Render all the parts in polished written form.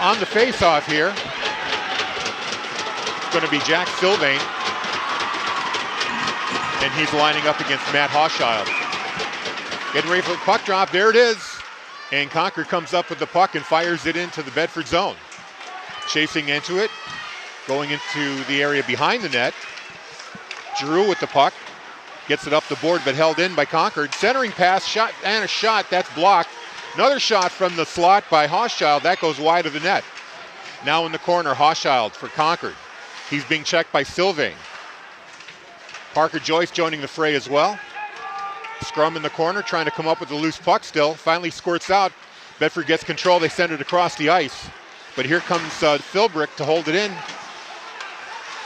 on the face-off here, it's going to be Jack Sylvain. And he's lining up against Matt Hochschild. Getting ready for the puck drop. There it is. And Concord comes up with the puck and fires it into the Bedford zone. Chasing into it, going into the area behind the net. Giroux with the puck. Gets it up the board, but held in by Concord. Centering pass, shot, and a shot. That's blocked. Another shot from the slot by Hochschild. That goes wide of the net. Now in the corner, Hochschild for Concord. He's being checked by Sylvain. Parker Joyce joining the fray as well. Scrum in the corner, trying to come up with a loose puck still. Finally squirts out. Bedford gets control. They send it across the ice. But here comes Philbrick to hold it in.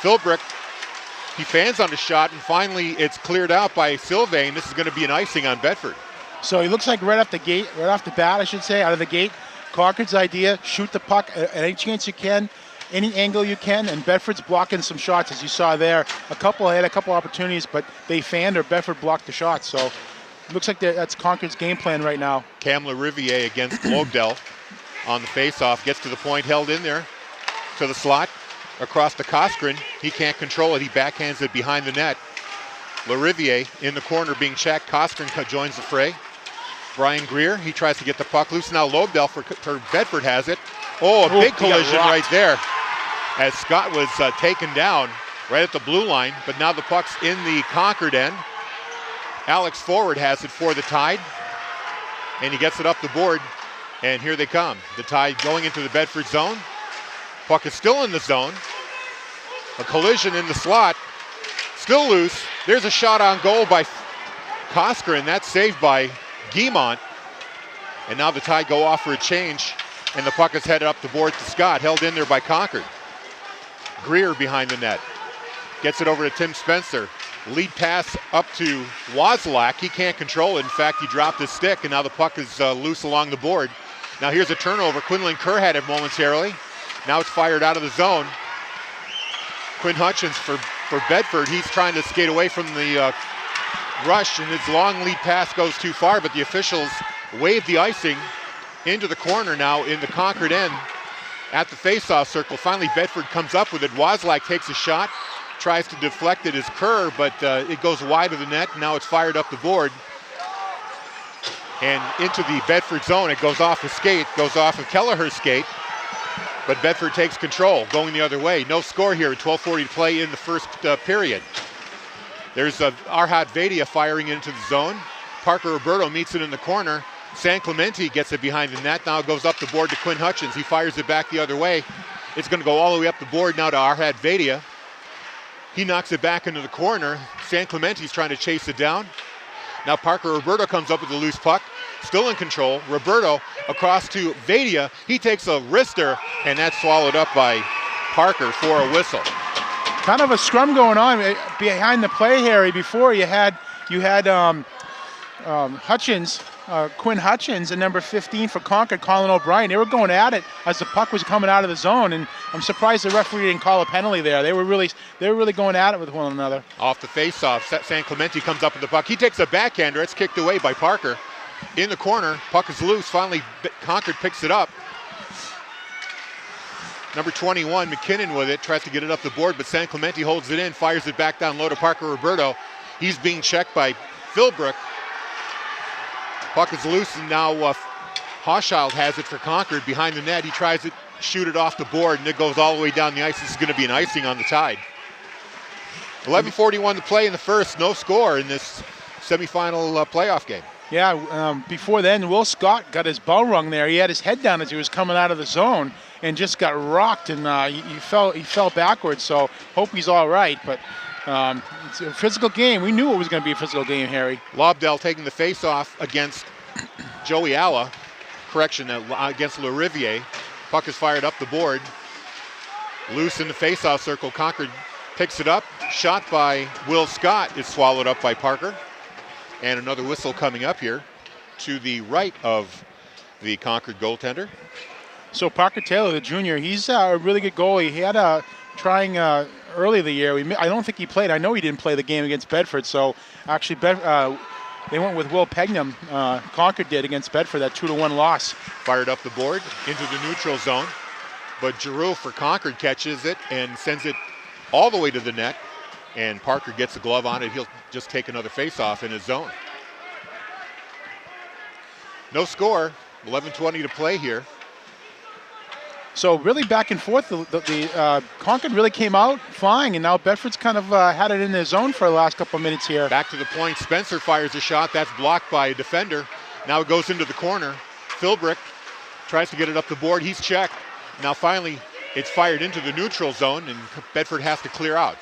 Philbrick, he fans on the shot, and finally it's cleared out by Sylvain. This is going to be an icing on Bedford. So he looks like right off the bat, I should say, out of the gate, Concord's idea, shoot the puck at any chance you can, any angle you can, and Bedford's blocking some shots, as you saw there. Had a couple opportunities, but they fanned or Bedford blocked the shots. So it looks like that's Concord's game plan right now. Cam Riviere against Lobdell on the face-off, gets to the point, held in there to the slot, across to Koskren. He can't control it. He backhands it behind the net. LaRiviere in the corner being checked. Koskren joins the fray. Brian Greer, he tries to get the puck loose. Now Lobdell for Bedford has it. Oh, a big collision right there as Scott was taken down right at the blue line, but now the puck's in the Concord end. Alex Forward has it for the Tide, and he gets it up the board, and here they come. The Tide going into the Bedford zone. Puck is still in the zone. A collision in the slot. Still loose. There's a shot on goal by Koskren. That's saved by Guimont. And now the Tide go off for a change. And the puck is headed up the board to Scott. Held in there by Concord. Greer behind the net. Gets it over to Tim Spencer. Lead pass up to Wozlak. He can't control it. In fact, he dropped his stick. And now the puck is loose along the board. Now here's a turnover. Quinlan Kerr had it momentarily. Now it's fired out of the zone. Quinn Hutchins for Bedford. He's trying to skate away from the rush, and his long lead pass goes too far, but the officials wave the icing into the corner now in the Concord end at the face-off circle. Finally, Bedford comes up with it. Wozlak takes a shot, tries to deflect it as Kerr, but it goes wide of the net. Now it's fired up the board and into the Bedford zone. It goes off a skate, goes off of Kelleher's skate. But Bedford takes control, going the other way. No score here, 12:40 to play in the first period. There's Arhat Vadia firing into the zone. Parker Roberto meets it in the corner. San Clemente gets it behind the net. Now it goes up the board to Quinn Hutchins. He fires it back the other way. It's going to go all the way up the board now to Arhat Vadia. He knocks it back into the corner. San Clemente's trying to chase it down. Now Parker Roberto comes up with a loose puck. Still in control. Roberto across to Vadia. He takes a wrister, and that's swallowed up by Parker for a whistle. Kind of a scrum going on behind the play, Harry. Before you had Hutchins, Quinn Hutchins, and number 15 for Concord, Colin O'Brien. They were going at it as the puck was coming out of the zone, and I'm surprised the referee didn't call a penalty there. They were really going at it with one another. Off the face-off, San Clemente comes up with the puck. He takes a backhander. It's kicked away by Parker. In the corner, puck is loose. Finally, Concord picks it up. Number 21, McKinnon with it, tries to get it up the board, but San Clemente holds it in, fires it back down low to Parker Roberto. He's being checked by Philbrick. Puck is loose, and now Hochschild has it for Concord behind the net. He tries to shoot it off the board, and it goes all the way down the ice. This is going to be an icing on the Tide. 11:41 to play in the first. No score in this semifinal playoff game. Yeah, before then, Will Scott got his bell rung there. He had his head down as he was coming out of the zone and just got rocked, and he fell backwards. So hope he's all right. But it's a physical game. We knew it was going to be a physical game, Harry. Lobdell taking the face-off against Joey Alla. Correction, against LaRiviere. Puck is fired up the board. Loose in the face-off circle. Concord picks it up. Shot by Will Scott is swallowed up by Parker. And another whistle coming up here to the right of the Concord goaltender. So Parker Taylor, the junior, he's a really good goalie. He had a trying early in the year. I don't think he played. I know he didn't play the game against Bedford. So actually, they went with Will Pegnam. Concord did against Bedford, that 2-1 loss. Fired up the board into the neutral zone. but Giroux for Concord catches it and sends it all the way to the net, and Parker gets a glove on it. He'll just take another face-off in his zone. No score, 11:20 to play here. So really back and forth. The Concord really came out flying, and now Bedford's kind of had it in their zone for the last couple of minutes here. Back to the point, Spencer fires a shot. That's blocked by a defender. Now it goes into the corner. Philbrick tries to get it up the board. He's checked. Now finally, it's fired into the neutral zone, and Bedford has to clear out.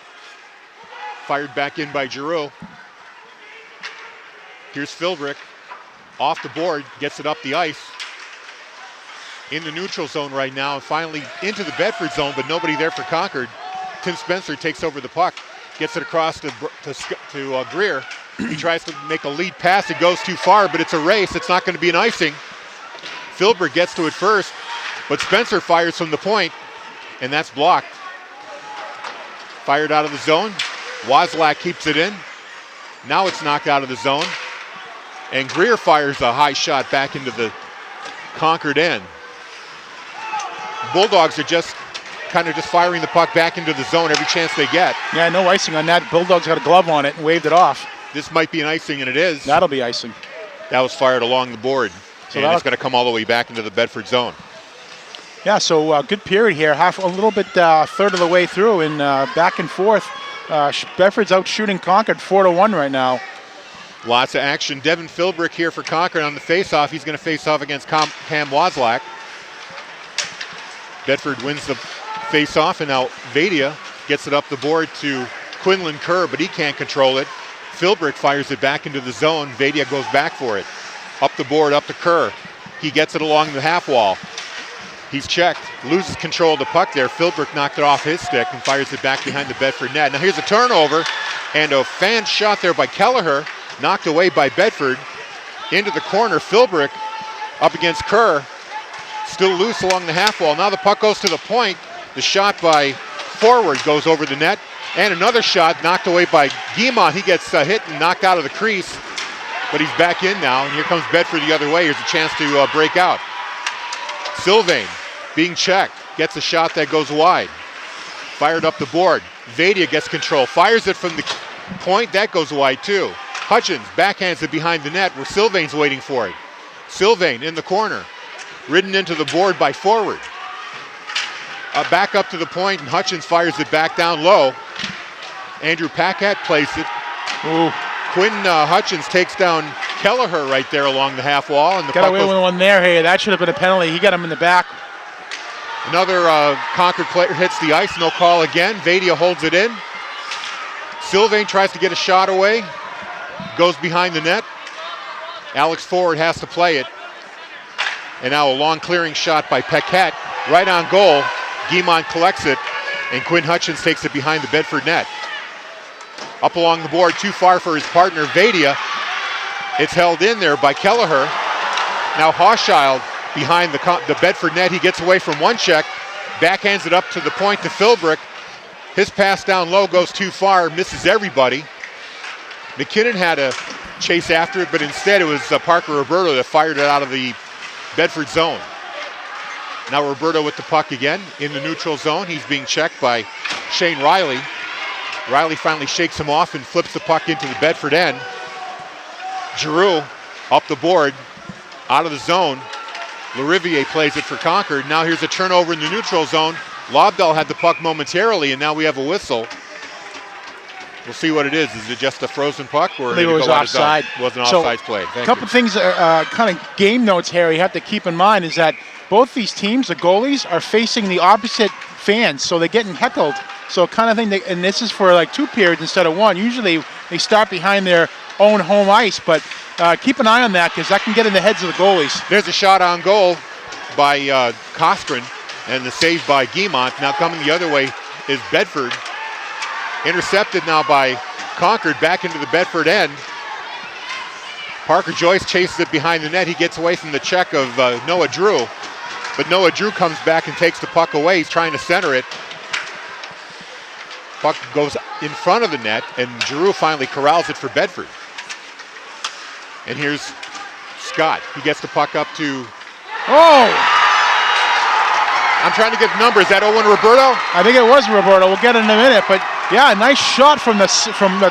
Fired back in by Giroux. Here's Philbrick. Off the board, gets it up the ice. In the neutral zone right now, and finally into the Bedford zone, but nobody there for Concord. Tim Spencer takes over the puck, gets it across to Greer. He tries to make a lead pass. It goes too far, but it's a race. It's not going to be an icing. Philbrick gets to it first, but Spencer fires from the point, and that's blocked. Fired out of the zone. Wozlak keeps it in. Now it's knocked out of the zone, and Greer fires a high shot back into the Concord end. Bulldogs are just kind of firing the puck back into the zone every chance they get. Yeah, no icing on that. Bulldogs got a glove on it and waved it off. This might be an icing, and it is. That'll be icing. That was fired along the board, so and it's going to come all the way back into the Bedford zone. Yeah, so good period here. A little bit third of the way through, and back and forth. Bedford's out shooting Concord 4-1 right now. Lots of action. Devin Philbrick here for Concord on the face-off. He's going to face off against Cam Wozlak. Bedford wins the face-off, and now Vadia gets it up the board to Quinlan Kerr, but he can't control it. Philbrick fires it back into the zone. Vadia goes back for it. Up the board, up to Kerr. He gets it along the half wall. He's checked, loses control of the puck there. Philbrick knocked it off his stick and fires it back behind the Bedford net. Now here's a turnover, and a fan shot there by Kelleher, knocked away by Bedford. Into the corner, Philbrick up against Kerr. Still loose along the half wall. Now the puck goes to the point. The shot by forward goes over the net. And another shot knocked away by Guimont. He gets hit and knocked out of the crease. But he's back in now. And here comes Bedford the other way. Here's a chance to break out. Sylvain being checked. Gets a shot that goes wide. Fired up the board. Vadia gets control. Fires it from the point. That goes wide too. Hutchins backhands it behind the net where Sylvain's waiting for it. Sylvain in the corner. Ridden into the board by forward. Back up to the point, and Hutchins fires it back down low. Andrew Paquette plays it. Ooh. Quinn Hutchins takes down Kelleher right there along the half wall. And the got away with one there. Hey, that should have been a penalty. He got him in the back. Another Concord player hits the ice. No call again. Vadia holds it in. Sylvain tries to get a shot away. Goes behind the net. Alex Forward has to play it. And now a long clearing shot by Paquette. Right on goal. Guimont collects it, and Quinn Hutchins takes it behind the Bedford net. Up along the board, too far for his partner, Vadia. It's held in there by Kelleher. Now Hochschild behind the Bedford net. He gets away from one check, backhands it up to the point to Philbrick. His pass down low goes too far, misses everybody. McKinnon had to chase after it, but instead it was Parker Roberto that fired it out of the Bedford zone. Now Roberto with the puck again in the neutral zone. He's being checked by Shane Riley. Riley finally shakes him off and flips the puck into the Bedford end. Giroux up the board, out of the zone. Lariviere plays it for Concord. Now here's a turnover in the neutral zone. Lobdell had the puck momentarily, and now we have a whistle. We'll see what it is. Is it just a frozen puck, or I believe it was offside? It was an offside play. A couple things, kind of game notes here you have to keep in mind is that both these teams, the goalies, are facing the opposite fans, so they're getting heckled. So kind of thing, and this is for like 2 periods instead of 1. Usually they start behind their own home ice, but keep an eye on that because that can get in the heads of the goalies. There's a shot on goal by Coskren, and the save by Guimont. Now coming the other way is Bedford. Intercepted now by Concord back into the Bedford end. Parker Joyce chases it behind the net. He gets away from the check of Noah Drew. But Noah Drew comes back and takes the puck away. He's trying to center it. Puck goes in front of the net, and Drew finally corrals it for Bedford. And here's Scott. He gets the puck up to... Oh! I'm trying to get the number. Is that Owen Roberto? I think it was Roberto. We'll get it in a minute. But yeah, a nice shot from the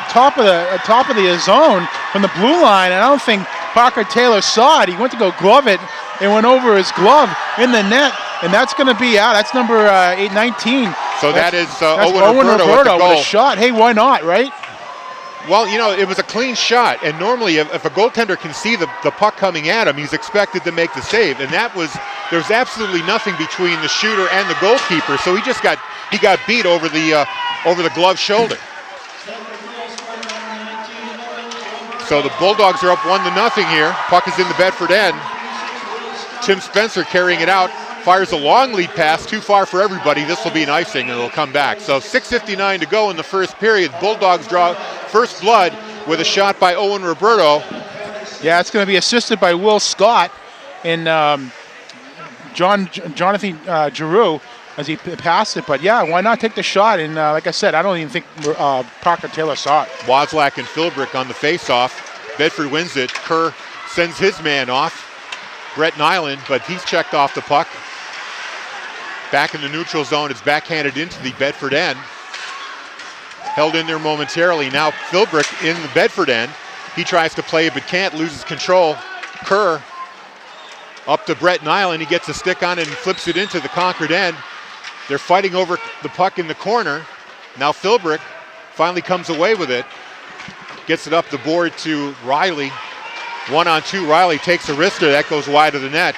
top of the zone, from the blue line. And I don't think Parker Taylor saw it. He went to go glove it and went over his glove in the net. And that's going to be that's number 819. So that's Owen Roberto with the goal. With a shot. Hey, why not, right? Well, you know, it was a clean shot, and normally if a goaltender can see the puck coming at him, he's expected to make the save, and there's absolutely nothing between the shooter and the goalkeeper, so he got beat over the glove shoulder. So the Bulldogs are up 1-0 here. Puck is in the Bedford end. Tim Spencer carrying it out. Fires a long lead pass, too far for everybody. This will be an icing, and it'll come back. So 6:59 to go in the first period. Bulldogs draw first blood with a shot by Owen Roberto. Yeah, it's going to be assisted by Will Scott and Jonathan Giroux as he passed it. But yeah, why not take the shot? And like I said, I don't even think Parker Taylor saw it. Wozlak and Philbrick on the face-off. Bedford wins it. Kerr sends his man off. Brett Nyland, but he's checked off the puck. Back in the neutral zone, it's backhanded into the Bedford end. Held in there momentarily. Now Philbrick in the Bedford end. He tries to play it but can't, loses control. Kerr up to Brett Nyland. He gets a stick on it and flips it into the Concord end. They're fighting over the puck in the corner. Now Philbrick finally comes away with it. Gets it up the board to Riley. 1-on-2, Riley takes a wrister. That goes wide of the net.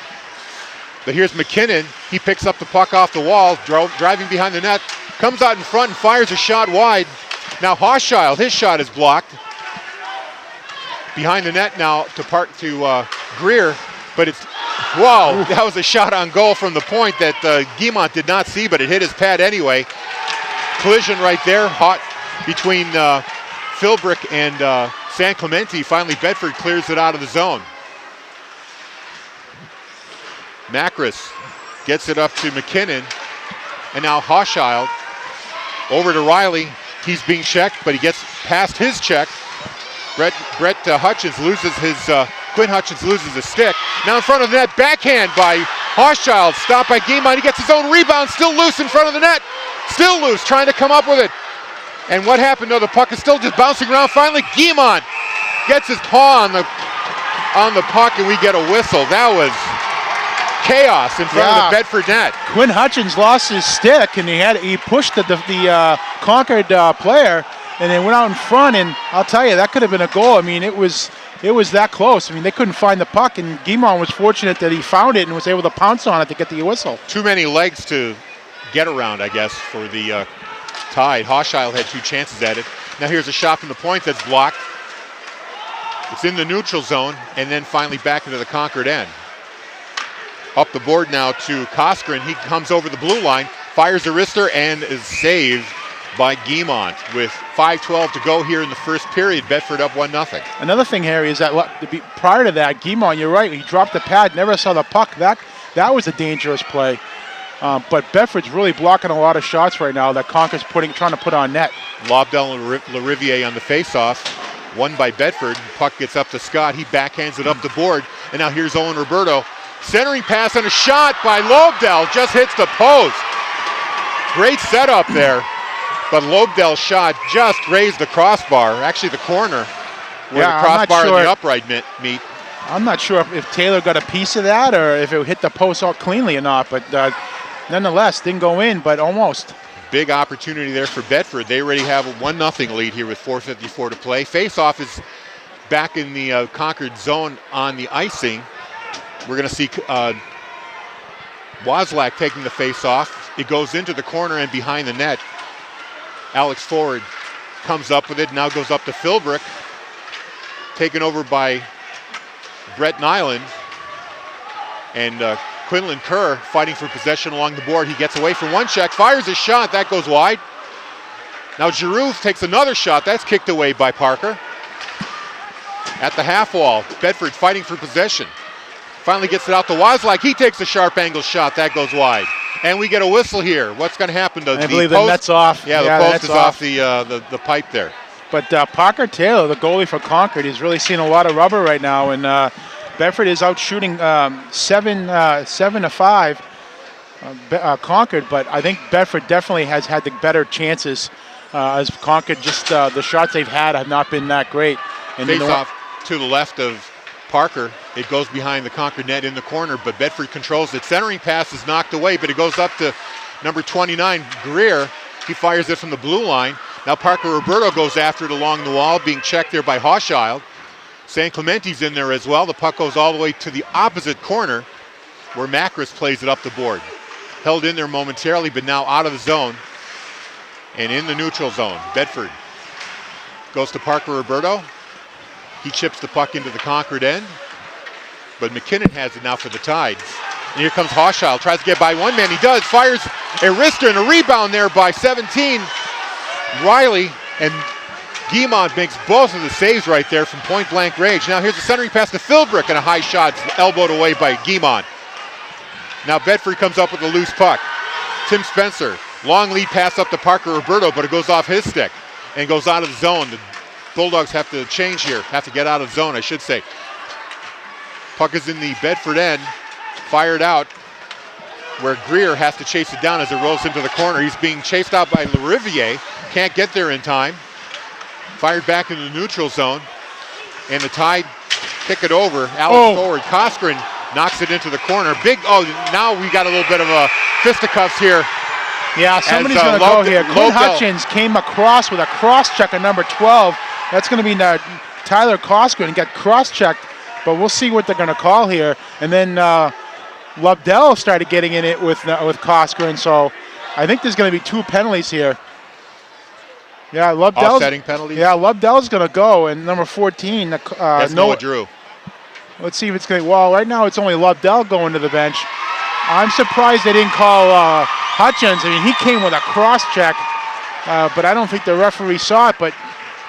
But here's McKinnon. He picks up the puck off the wall, driving behind the net. Comes out in front and fires a shot wide. Now Hochschild, his shot is blocked. Behind the net now to Greer. But it's, wow, that was a shot on goal from the point that Guimont did not see, but it hit his pad anyway. Collision right there, hot between Philbrick and San Clemente. Finally, Bedford clears it out of the zone. Macris gets it up to McKinnon. And now Hochschild over to Riley. He's being checked, but he gets past his check. Quinn Hutchins loses his stick. Now in front of the net, backhand by Hochschild. Stopped by Guimont. He gets his own rebound, still loose in front of the net. Still loose, trying to come up with it. And what happened? No, the puck is still just bouncing around. Finally, Guimont gets his paw on the puck, and we get a whistle. That was chaos in front of the Bedford net. Quinn Hutchins lost his stick, and he pushed the Concord player, and they went out in front. And I'll tell you, that could have been a goal. I mean, it was that close. I mean, they couldn't find the puck, and Guimont was fortunate that he found it and was able to pounce on it to get the whistle. Too many legs to get around, I guess, for the Tide. Hochschild had two chances at it. Now here's a shot from the point that's blocked. It's in the neutral zone, and then finally back into the Concord end. Up the board now to Koskinen. He comes over the blue line, fires a wrister, and is saved by Guimont. With 5:12 to go here in the first period, Bedford up 1-0. Another thing, Harry, is that prior to that, Guimont, you're right, he dropped the pad, never saw the puck. That was a dangerous play. But Bedford's really blocking a lot of shots right now that Concord's trying to put on net. Lobdell and LaRiviere on the face-off. Won by Bedford. Puck gets up to Scott. He backhands it up the board. And now here's Owen Roberto. Centering pass and a shot by Lobdell. Just hits the post. Great setup there. But Lobdell's shot just grazed the crossbar. Actually, the corner where the crossbar and the upright meet. I'm not sure if Taylor got a piece of that or if it hit the post out cleanly or not. But nonetheless, didn't go in, but almost. Big opportunity there for Bedford. They already have a 1-0 lead here with 4:54 to play. Face-off is back in the Concord zone on the icing. We're going to see Wozlak taking the face-off. It goes into the corner and behind the net. Alex Ford comes up with it, now goes up to Philbrick. Taken over by Brett Nyland. And Quinlan Kerr fighting for possession along the board. He gets away from one check, fires a shot, that goes wide. Now Giroux takes another shot, that's kicked away by Parker. At the half wall, Bedford fighting for possession. Finally gets it out to Wozlak, he takes a sharp angle shot, that goes wide. And we get a whistle here. What's going to happen to I believe the net's off. Yeah, the post is off the pipe there. But Parker Taylor, the goalie for Concord, he's really seen a lot of rubber right now, and Bedford is out shooting 7 to 5 Concord, but I think Bedford definitely has had the better chances. As Concord, just the shots they've had have not been that great. And Face off to the left of Parker. It goes behind the Concord net in the corner, but Bedford controls it. Centering pass is knocked away, but it goes up to number 29, Greer. He fires it from the blue line. Now Parker Roberto goes after it along the wall, being checked there by Hochschild. San Clemente's in there as well. The puck goes all the way to the opposite corner where Macris plays it up the board. Held in there momentarily, but now out of the zone and in the neutral zone. Bedford goes to Parker Roberto. He chips the puck into the Concord end, but McKinnon has it now for the Tides. And here comes Hochschild, tries to get by one man. He does, fires a wrister and a rebound there by 17. Riley, and Guimond makes both of the saves right there from point blank range. Now here's a centering pass to Philbrick and a high shot elbowed away by Guimond. Now Bedford comes up with a loose puck. Tim Spencer, long lead pass up to Parker Roberto, but it goes off his stick and goes out of the zone. The Bulldogs have to change here, have to get out of zone, I should say. Puck is in the Bedford end, fired out, where Greer has to chase it down as it rolls into the corner. He's being chased out by Lariviere, can't get there in time. Fired back in the neutral zone, and the Tide kick it over. Alex forward, Coskren knocks it into the corner. Now we got a little bit of a fisticuffs here. Yeah, somebody's going to go here. Quinn Hutchins came across with a cross-check at number 12. That's going to be Tyler Coskren, got cross-checked, but we'll see what they're going to call here. And then Lobdell started getting in it with Coskren, so I think there's going to be 2 penalties here. Yeah, offsetting penalties? Yeah, Lobdell's going to go, and number 14. That's Noah Drew. Let's see if it's going to, well, right now it's only Lobdell going to the bench. I'm surprised they didn't call Hutchins. I mean, he came with a cross-check, but I don't think the referee saw it, but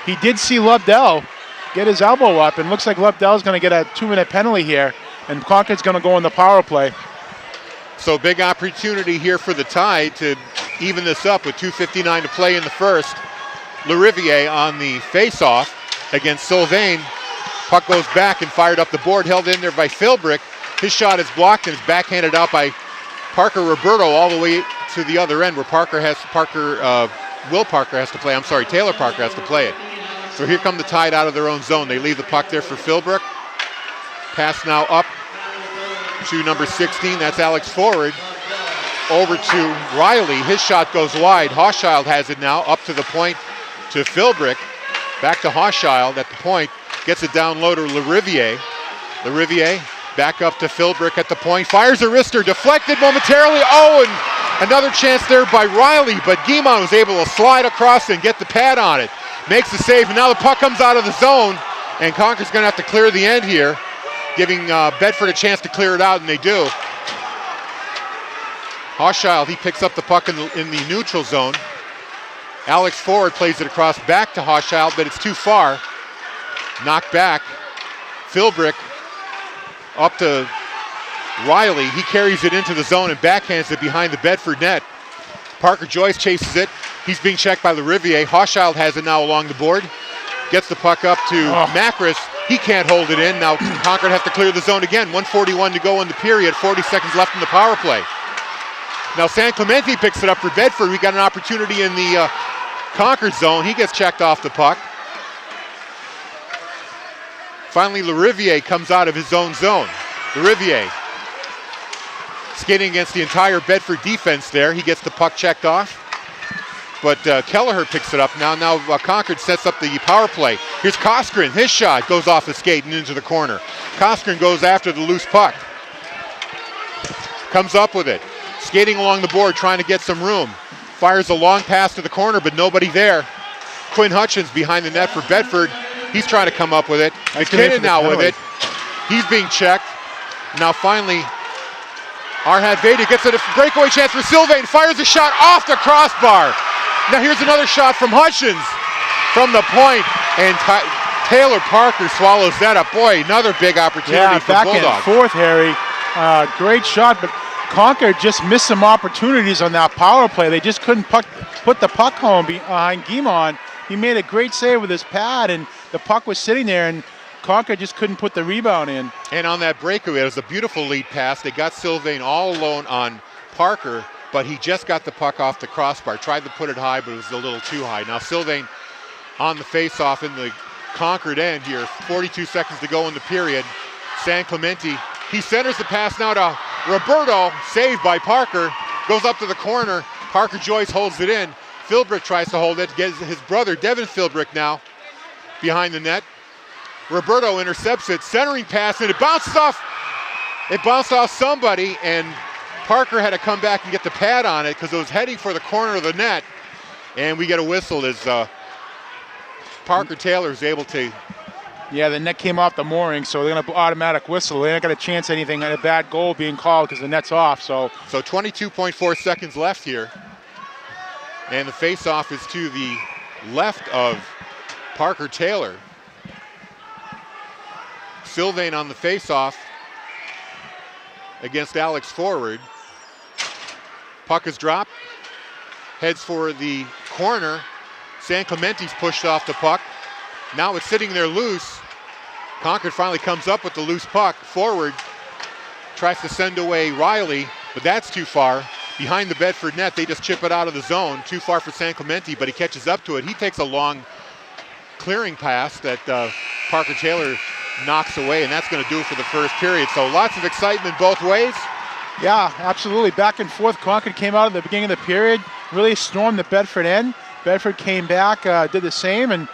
he did see Lobdell get his elbow up, and looks like Lobdell's going to get a 2-minute penalty here, and Concord's going to go in the power play. So big opportunity here for the Tide to even this up with 2:59 to play in the first. Lariviere on the face-off against Sylvain. Puck goes back and fired up the board, held in there by Philbrick. His shot is blocked and is backhanded out by Parker Roberto all the way to the other end where Taylor Parker has to play it. So here come the Tide out of their own zone. They leave the puck there for Philbrick. Pass now up to number 16, that's Alex Forward. Over to Riley, his shot goes wide. Hochschild has it now, up to the point to Philbrick. Back to Hochschild at the point, gets it down low to Lariviere. Lariviere back up to Philbrick at the point, fires a wrister, deflected momentarily. And another chance there by Riley, but Guimond was able to slide across and get the pad on it. Makes the save, and now the puck comes out of the zone, and Concord's going to have to clear the end here, giving Bedford a chance to clear it out, and they do. Hochschild, he picks up the puck in the neutral zone. Alex Forward plays it across back to Hochschild, but it's too far. Knocked back. Philbrick up to Riley. He carries it into the zone and backhands it behind the Bedford net. Parker Joyce chases it. He's being checked by Lariviere. Hochschild has it now along the board. Gets the puck up to Macris. He can't hold it in. Now Concord have to clear the zone again. 1:41 to go in the period. 40 seconds left in the power play. Now San Clemente picks it up for Bedford. We got an opportunity in the Concord zone. He gets checked off the puck. Finally, Lariviere comes out of his own zone. Lariviere skating against the entire Bedford defense there. He gets the puck checked off. But Kelleher picks it up now. Now Concord sets up the power play. Here's Coskren. His shot goes off the skate and into the corner. Coskren goes after the loose puck. Comes up with it. Skating along the board, trying to get some room. Fires a long pass to the corner, but nobody there. Quinn Hutchins behind the net for Bedford. He's trying to come up with it. McKinnon now with it. He's being checked. Now finally, Arhad Veda gets a breakaway chance for Sylvain. Fires a shot off the crossbar. Now here's another shot from Hutchins from the point, and Taylor Parker swallows that up. Boy, another big opportunity for Bulldogs. Back and forth, Harry. Great shot, but Concord just missed some opportunities on that power play. They just couldn't put the puck home behind Guimond. He made a great save with his pad, and the puck was sitting there, and Concord just couldn't put the rebound in. And on that breakaway, it was a beautiful lead pass. They got Sylvain all alone on Parker, but he just got the puck off the crossbar. Tried to put it high, but it was a little too high. Now Sylvain on the face-off in the Concord end here. 42 seconds to go in the period. San Clemente, he centers the pass now to Roberto, saved by Parker. Goes up to the corner. Parker Joyce holds it in. Philbrick tries to hold it. Gets his brother, Devin Philbrick, now behind the net. Roberto intercepts it. Centering pass, and it bounced off somebody, and Parker had to come back and get the pad on it because it was heading for the corner of the net. And we get a whistle as Parker Taylor is able to. Yeah, the net came off the mooring, so they're going to automatic whistle. They ain't got a chance anything at a bad goal being called because the net's off. So 22.4 seconds left here. And the face-off is to the left of Parker Taylor. Sylvain on the face-off against Alex Forward. Puck is dropped. Heads for the corner. San Clemente's pushed off the puck. Now it's sitting there loose. Concord finally comes up with the loose puck. Forward tries to send away Riley, but that's too far. Behind the Bedford net, they just chip it out of the zone. Too far for San Clemente, but he catches up to it. He takes a long clearing pass that Parker Taylor knocks away, and that's going to do it for the first period. So lots of excitement both ways. Yeah, absolutely. Back and forth. Concord came out at the beginning of the period, really stormed the Bedford end. Bedford came back, did the same, and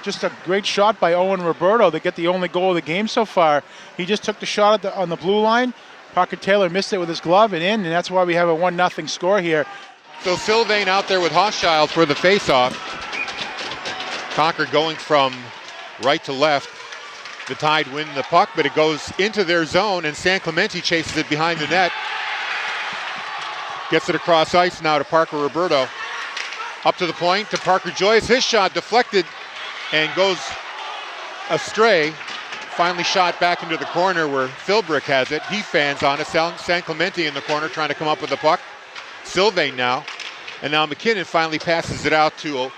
just a great shot by Owen Roberto to get the only goal of the game so far. He just took the shot on the blue line. Parker Taylor missed it with his glove and in, and that's why we have a 1-0 score here. So Sylvain out there with Hochschild for the faceoff. Concord going from right to left. The Tide win the puck, but it goes into their zone, and San Clemente chases it behind the net. Gets it across ice now to Parker Roberto. Up to the point to Parker Joyce. His shot deflected and goes astray. Finally shot back into the corner where Philbrick has it. He fans on it. San Clemente in the corner trying to come up with the puck. Sylvain now. And now McKinnon finally passes it out to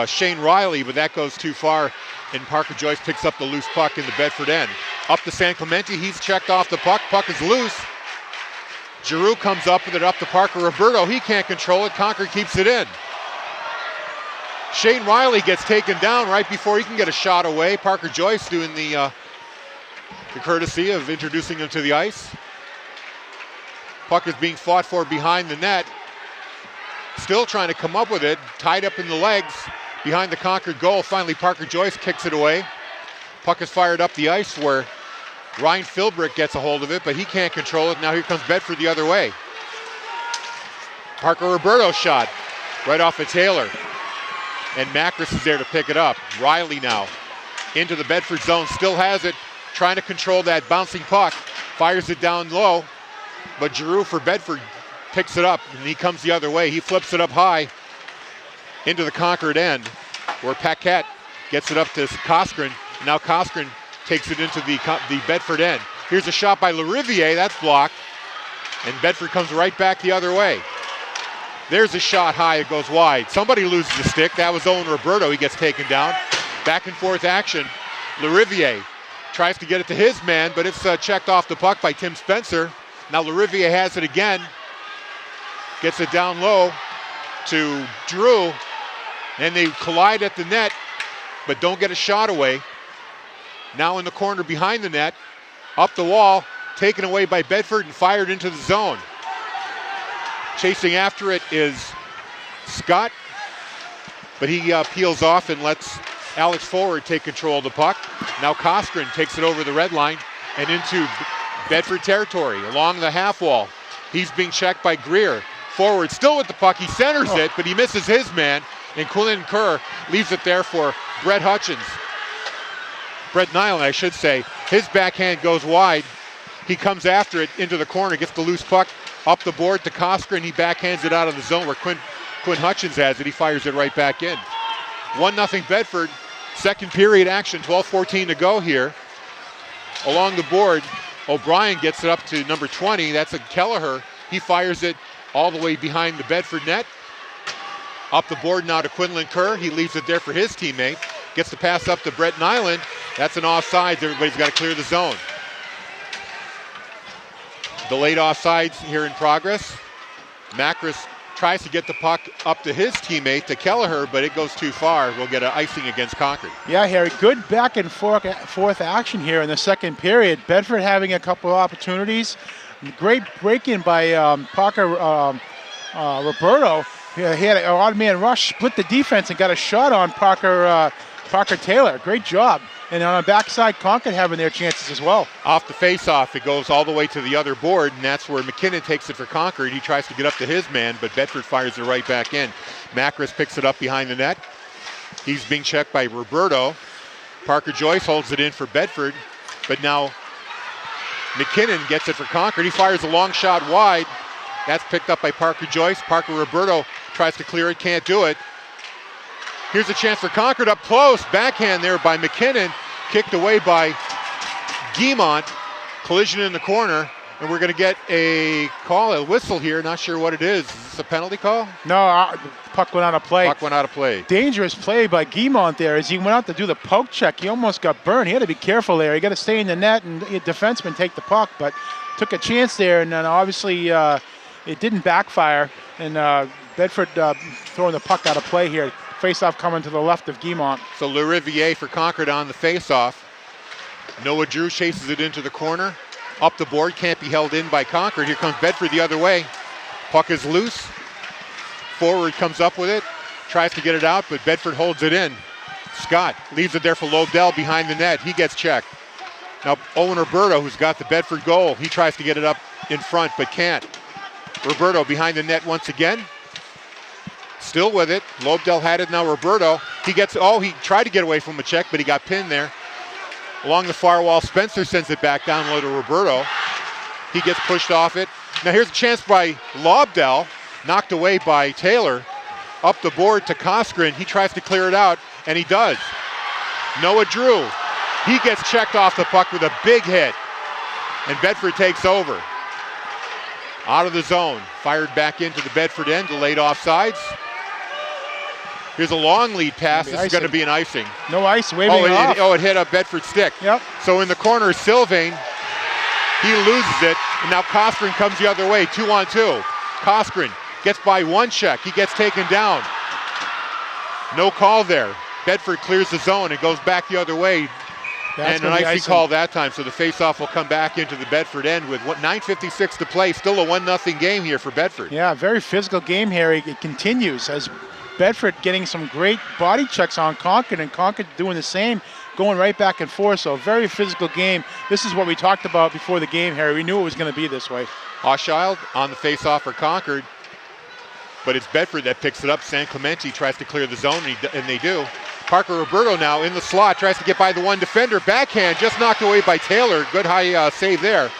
Shane Riley, but that goes too far. And Parker Joyce picks up the loose puck in the Bedford end. Up to San Clemente. He's checked off the puck. Puck is loose. Giroux comes up with it up to Parker Roberto. He can't control it. Concord keeps it in. Shane Riley gets taken down right before he can get a shot away. Parker Joyce doing the courtesy of introducing him to the ice. Puck is being fought for behind the net. Still trying to come up with it. Tied up in the legs behind the Concord goal. Finally, Parker Joyce kicks it away. Puck is fired up the ice where Ryan Philbrick gets a hold of it, but he can't control it. Now here comes Bedford the other way. Parker Roberto shot right off of Taylor. And Macris is there to pick it up. Riley now into the Bedford zone, still has it, trying to control that bouncing puck. Fires it down low, but Giroux for Bedford picks it up, and he comes the other way. He flips it up high into the Concord end, where Paquette gets it up to Coskren. Now Coskren takes it into the Bedford end. Here's a shot by LaRiviere, that's blocked, and Bedford comes right back the other way. There's a shot high, it goes wide. Somebody loses the stick. That was Owen Roberto. He gets taken down. Back and forth action. LaRiviere tries to get it to his man, but it's checked off the puck by Tim Spencer. Now LaRiviere has it again. Gets it down low to Drew. And they collide at the net, but don't get a shot away. Now in the corner behind the net. Up the wall, taken away by Bedford and fired into the zone. Chasing after it is Scott, but he peels off and lets Alex Forward take control of the puck. Now Coskren takes it over the red line and into Bedford territory along the half wall. He's being checked by Greer. Forward still with the puck. He centers it, but he misses his man, and Quillen Kerr leaves it there for Brett Nyland, I should say. His backhand goes wide. He comes after it into the corner, gets the loose puck up the board to Coskren. He backhands it out of the zone where Quinn Hutchins has it. He fires it right back in. 1-0 Bedford. Second period action, 12:14 to go here. Along the board, O'Brien gets it up to number 20. That's a Kelleher. He fires it all the way behind the Bedford net. Up the board now to Quinlan Kerr. He leaves it there for his teammate. Gets the pass up to Brett Nyland. That's an offsides. Everybody's got to clear the zone. Delayed offsides here in progress. Macris tries to get the puck up to his teammate, to Kelleher, but it goes too far. We'll get an icing against Concord. Yeah, Harry, good back and forth action here in the second period. Bedford having a couple of opportunities. Great break-in by Parker Roberto. He had an odd man rush, split the defense, and got a shot on Parker Taylor. Great job. And on the backside, Concord having their chances as well. Off the face-off, it goes all the way to the other board, and that's where McKinnon takes it for Concord. He tries to get up to his man, but Bedford fires it right back in. Macris picks it up behind the net. He's being checked by Roberto. Parker Joyce holds it in for Bedford, but now McKinnon gets it for Concord. He fires a long shot wide. That's picked up by Parker Joyce. Parker Roberto tries to clear it, can't do it. Here's a chance for Concord up close. Backhand there by McKinnon. Kicked away by Guimont. Collision in the corner. And we're going to get a call, a whistle here. Not sure what it is. Is this a penalty call? No, the puck went out of play. Puck went out of play. Dangerous play by Guimont there as he went out to do the poke check. He almost got burned. He had to be careful there. He got to stay in the net and the defenseman take the puck, but took a chance there, and then obviously it didn't backfire. And Bedford throwing the puck out of play here. Face-off coming to the left of Guimont. So LeRiviere for Concord on the face-off. Noah Drew chases it into the corner. Up the board, can't be held in by Concord. Here comes Bedford the other way. Puck is loose. Forward comes up with it. Tries to get it out, but Bedford holds it in. Scott leaves it there for Lobdell behind the net. He gets checked. Now Owen Roberto, who's got the Bedford goal, he tries to get it up in front, but can't. Roberto behind the net once again. Still with it. Lobdell had it, now Roberto. He tried to get away from a check, but he got pinned there. Along the far wall, Spencer sends it back down low to Roberto. He gets pushed off it. Now here's a chance by Lobdell, knocked away by Taylor. Up the board to Coskren. He tries to clear it out, and he does. Noah Drew. He gets checked off the puck with a big hit, and Bedford takes over. Out of the zone, fired back into the Bedford end, delayed offsides. Here's a long lead pass. This is going to be an icing. No ice, waving off. It hit a Bedford stick. Yep. So in the corner, Sylvain, he loses it, and now Coskren comes the other way, 2-on-2. Coskren gets by one check. He gets taken down. No call there. Bedford clears the zone and goes back the other way. That's and an icing call that time, so the faceoff will come back into the Bedford end with 9:56 to play. Still a 1-0 game here for Bedford. Yeah, very physical game here. It continues as Bedford getting some great body checks on Concord, and Concord doing the same, going right back and forth. So a very physical game. This is what we talked about before the game, Harry. We knew it was going to be this way. Hochschild on the faceoff for Concord, but it's Bedford that picks it up. San Clemente tries to clear the zone, and they do. Parker Roberto now in the slot, tries to get by the one defender. Backhand, just knocked away by Taylor. Good high save there.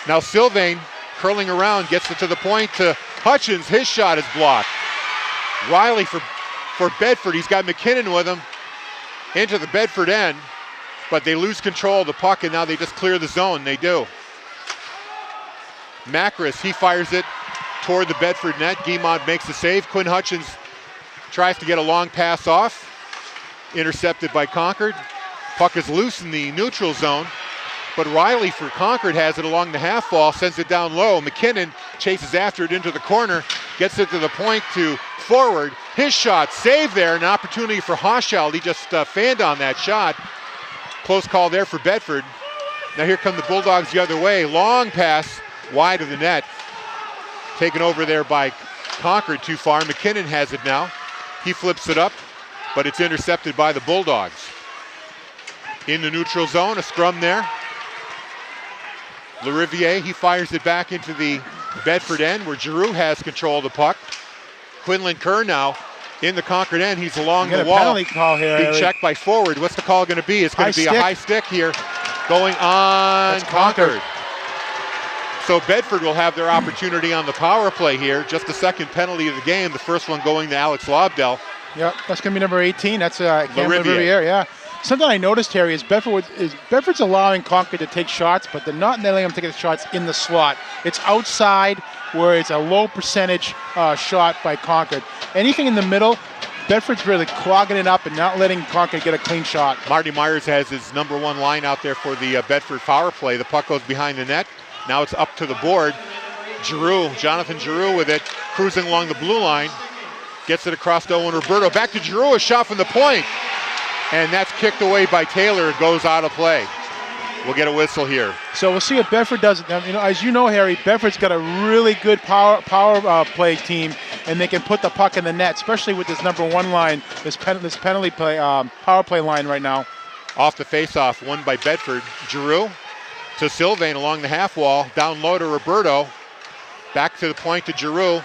Now Sylvain curling around, gets it to the point to Hutchins. His shot is blocked. Riley for Bedford. He's got McKinnon with him into the Bedford end, but they lose control of the puck, and now they just clear the zone. They do. Macris, he fires it toward the Bedford net. Guimont makes the save. Quinn Hutchins tries to get a long pass off. Intercepted by Concord. Puck is loose in the neutral zone, but Riley for Concord has it along the half wall, sends it down low. McKinnon chases after it into the corner, gets it to the point to forward. His shot, save there, an opportunity for Hochschild. He just fanned on that shot. Close call there for Bedford. Now here come the Bulldogs the other way. Long pass wide of the net. Taken over there by Concord too far. McKinnon has it now. He flips it up, but it's intercepted by the Bulldogs. In the neutral zone, a scrum there. LeRiviere, he fires it back into the Bedford end where Giroux has control of the puck. Quinlan Kerr now in the Concord end. He's along the wall. Penalty call here. Being checked by forward. What's the call going to be? It's going to be a high stick here going on Concord. So Bedford will have their opportunity on the power play here. Just the second penalty of the game. The first one going to Alex Lobdell. Yep, that's going to be number 18. That's Cameron Riviere. Yeah. Something I noticed, Harry, is Bedford's allowing Concord to take shots, but they're not letting them take the shots in the slot. It's outside where it's a low percentage shot by Concord. Anything in the middle, Bedford's really clogging it up and not letting Concord get a clean shot. Marty Myers has his number one line out there for the Bedford power play. The puck goes behind the net. Now it's up to the board. Jonathan Giroux with it, cruising along the blue line. Gets it across to Owen Roberto. Back to Giroux, a shot from the point. And that's kicked away by Taylor. It goes out of play. We'll get a whistle here. So we'll see if Bedford does it. Now, as you know, Harry, Bedford's got a really good power play team, and they can put the puck in the net, especially with this number 1 line, this penalty play, power play line right now. Off the faceoff, won by Bedford. Giroux to Sylvain along the half wall. Down low to Roberto. Back to the point to Giroux.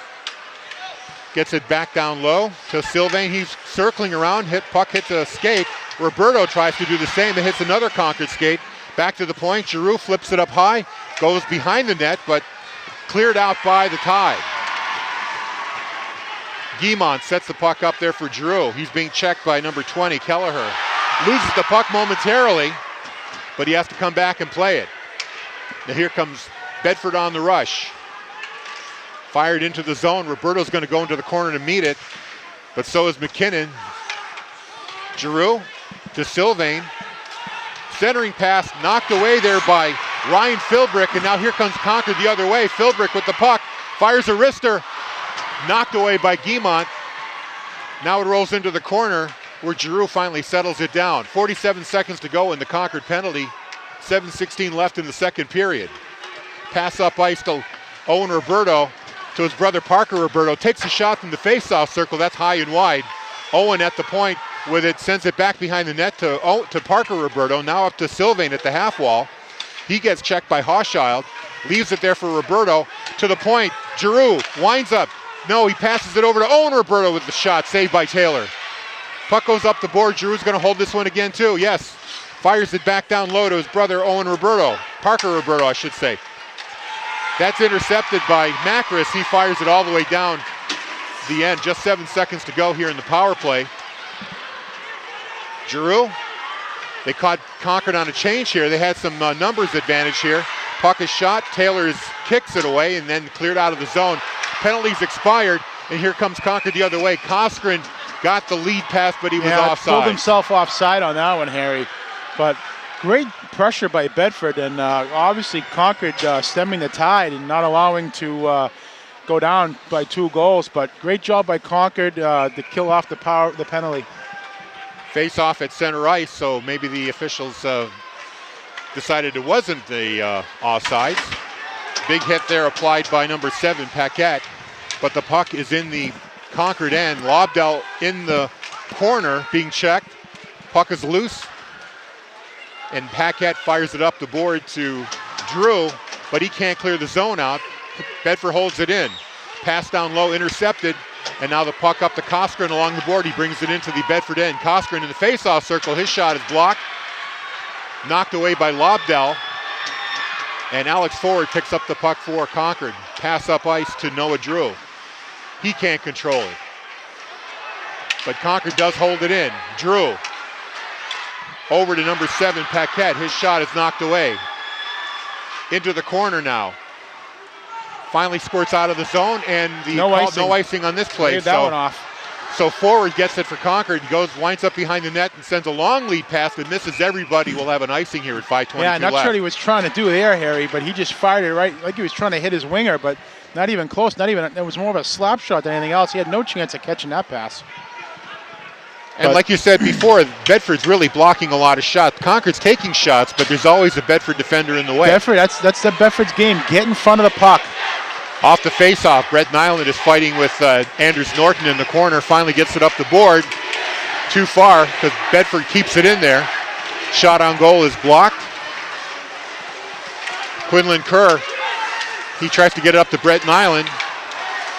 Gets it back down low to Sylvain. He's circling around. Puck hits a skate. Roberto tries to do the same. It hits another Concord skate. Back to the point. Giroux flips it up high. Goes behind the net, but cleared out by the Tide. Guimont sets the puck up there for Giroux. He's being checked by number 20, Kelleher. Loses the puck momentarily, but he has to come back and play it. Now here comes Bedford on the rush. Fired into the zone. Roberto's going to go into the corner to meet it, but so is McKinnon. Giroux to Sylvain. Centering pass knocked away there by Ryan Philbrick, and now here comes Concord the other way. Philbrick with the puck, fires a wrister, knocked away by Guimont. Now it rolls into the corner where Giroux finally settles it down. 47 seconds to go in the Concord penalty. 7:16 left in the second period. Pass up ice to Owen Roberto, to his brother Parker Roberto. Takes a shot from the face-off circle. That's high and wide. Owen at the point with it, sends it back behind the net to Parker Roberto. Now up to Sylvain at the half wall. He gets checked by Hochschild. Leaves it there for Roberto. To the point. Giroux winds up. No, he passes it over to Owen Roberto with the shot. Saved by Taylor. Puck goes up the board. Giroux's going to hold this one again too. Yes. Fires it back down low to his brother Owen Roberto. Parker Roberto, I should say. That's intercepted by Macris. He fires it all the way down the end. Just 7 seconds to go here in the power play. Giroux, they caught Concord on a change here. They had some numbers advantage here. Puck is shot. Taylor kicks it away and then cleared out of the zone. Penalties expired, and here comes Concord the other way. Koskren got the lead pass, but he was offside. Pulled himself offside on that one, Harry. But great pressure by Bedford, and obviously Concord stemming the tide and not allowing to go down by 2 goals. But great job by Concord to kill off the penalty. Face off at center ice, so maybe the officials decided it wasn't the offsides. Big hit there applied by number 7, Paquette, but the puck is in the Concord end. Lobdell in the corner being checked. Puck is loose, and Paquette fires it up the board to Drew, but he can't clear the zone out. Bedford holds it in. Pass down low, intercepted. And now the puck up to Koskren along the board. He brings it into the Bedford end. Koskren in the face-off circle. His shot is blocked. Knocked away by Lobdell. And Alex Ford picks up the puck for Concord. Pass up ice to Noah Drew. He can't control it. But Concord does hold it in. Drew. Over to number 7, Paquette. His shot is knocked away. Into the corner now. Finally squirts out of the zone, and no icing on this play. That one off. So Forward gets it for Concord. He winds up behind the net and sends a long lead pass that misses everybody. We'll have an icing here at 5:22 left. Yeah, not sure what he was trying to do there, Harry, but he just fired it right like he was trying to hit his winger, but not even close. It was more of a slap shot than anything else. He had no chance of catching that pass. And like you said before, Bedford's really blocking a lot of shots. Concord's taking shots, but there's always a Bedford defender in the way. Bedford, that's the Bedford's game. Get in front of the puck. Off the faceoff, Brett Nyland is fighting with Anders Norton in the corner. Finally gets it up the board. Too far because Bedford keeps it in there. Shot on goal is blocked. Quinlan Kerr, he tries to get it up to Brett Nyland.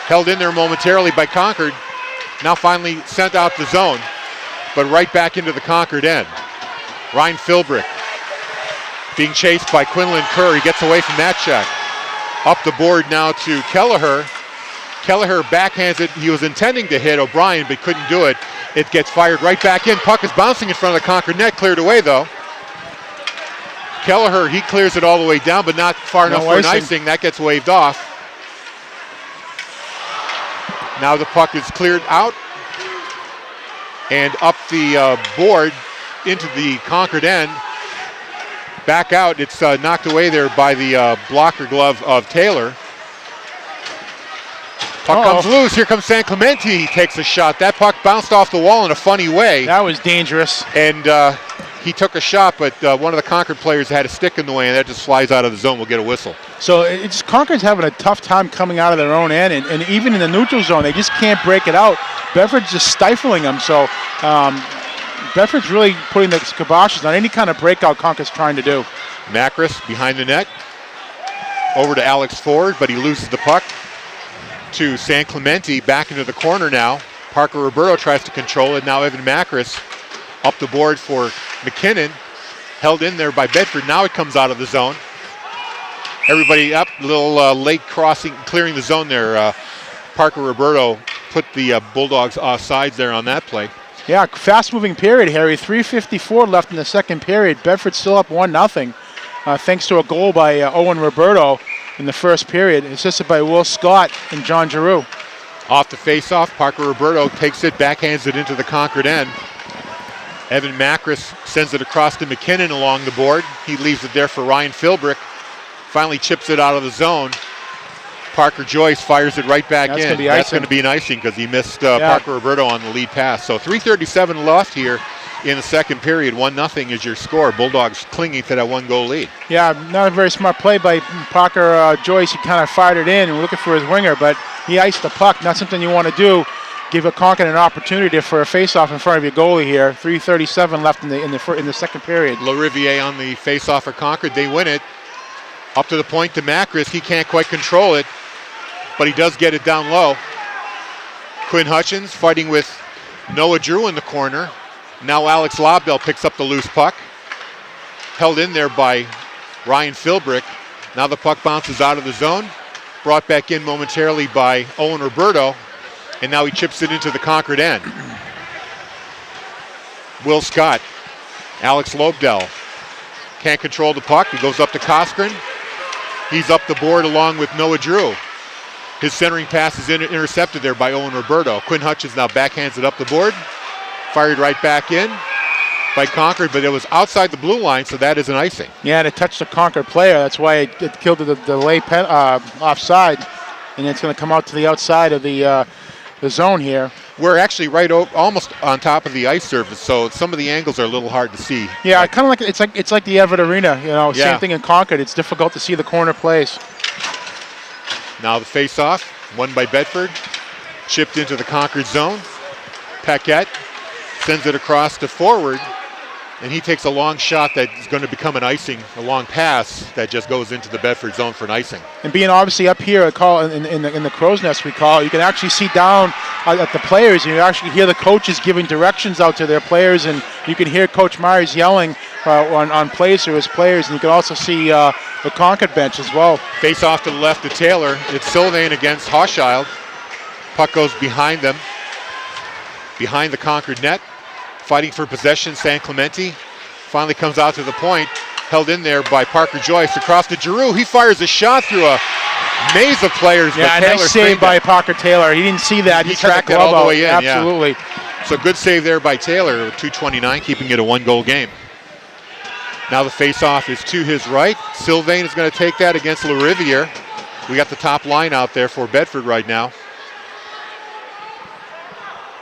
Held in there momentarily by Concord. Now finally sent out the zone, but right back into the Concord end. Ryan Philbrick being chased by Quinlan Kerr. He gets away from that check. Up the board now to Kelleher. Kelleher backhands it. He was intending to hit O'Brien, but couldn't do it. It gets fired right back in. Puck is bouncing in front of the Concord net. Cleared away, though. Kelleher, he clears it all the way down, but not far enough for an icing. That gets waved off. Now the puck is cleared out and up the board into the Concord end. Back out. It's knocked away there by the blocker glove of Taylor. Puck comes loose. Here comes San Clemente. He takes a shot. That puck bounced off the wall in a funny way. That was dangerous. And he took a shot, but one of the Concord players had a stick in the way, and that just flies out of the zone. We'll get a whistle. So Concord's having a tough time coming out of their own end, and even in the neutral zone, they just can't break it out. Bedford's just stifling them. So Bedford's really putting the kiboshes on any kind of breakout Concord's trying to do. Macris behind the net. Over to Alex Ford, but he loses the puck to San Clemente. Back into the corner now. Parker Roberto tries to control it. Now Evan Macris up the board for McKinnon. Held in there by Bedford. Now it comes out of the zone. Everybody up, a little late crossing, clearing the zone there. Parker Roberto put the Bulldogs offsides there on that play. Yeah, fast-moving period, Harry. 3:54 left in the second period. Bedford still up 1-0, thanks to a goal by Owen Roberto in the first period, assisted by Will Scott and John Giroux. Off the face-off, Parker Roberto takes it, backhands it into the Concord end. Evan Macris sends it across to McKinnon along the board. He leaves it there for Ryan Philbrick. Finally chips it out of the zone. Parker Joyce fires it right back in. That's going to be an icing because he missed Parker Roberto on the lead pass. So 3:37 left here in the second period. 1-0 is your score. Bulldogs clinging to that 1-goal lead. Yeah, not a very smart play by Parker Joyce. He kind of fired it in and looking for his winger, but he iced the puck. Not something you want to do. Give a Concord an opportunity for a face-off in front of your goalie here. 3:37 left in the second period. LaRiviere on the face-off for Concord. They win it. Up to the point to Macris. He can't quite control it, but he does get it down low. Quinn Hutchins fighting with Noah Drew in the corner. Now Alex Lobdell picks up the loose puck. Held in there by Ryan Philbrick. Now the puck bounces out of the zone. Brought back in momentarily by Owen Roberto. And now he chips it into the Concord end. Will Scott. Alex Lobdell. Can't control the puck. He goes up to Coskren. He's up the board along with Noah Drew. His centering pass is intercepted there by Owen Roberto. Quinn Hutchins now backhands it up the board. Fired right back in by Concord, but it was outside the blue line, so that is an icing. Yeah, and it touched the Concord player. That's why it killed the delay offside, and it's going to come out to the outside of the zone here. We're actually almost on top of the ice surface, so some of the angles are a little hard to see. Yeah, kind of like it's like the Everett Arena. Same thing in Concord. It's difficult to see the corner plays. Now the face-off, won by Bedford, chipped into the Concord zone. Paquette sends it across to forward, and he takes a long shot that is going to become an icing, a long pass that just goes into the Bedford zone for an icing. And being obviously up here, in the crow's nest we call, you can actually see down at the players, and you actually hear the coaches giving directions out to their players, and you can hear Coach Myers yelling on plays to his players, and you can also see the Concord bench as well. Face off to the left to Taylor. It's Sylvain against Hochschild. Puck goes behind them, behind the Concord net. Fighting for possession, San Clemente. Finally comes out to the point. Held in there by Parker Joyce across to Giroux. He fires a shot through a maze of players. Yeah, nice save by Parker Taylor. He didn't see that. He tracked it all the way in. Absolutely. Yeah. So good save there by Taylor with 2:29, keeping it a 1-goal game. Now the face-off is to his right. Sylvain is going to take that against LaRiviere. We got the top line out there for Bedford right now.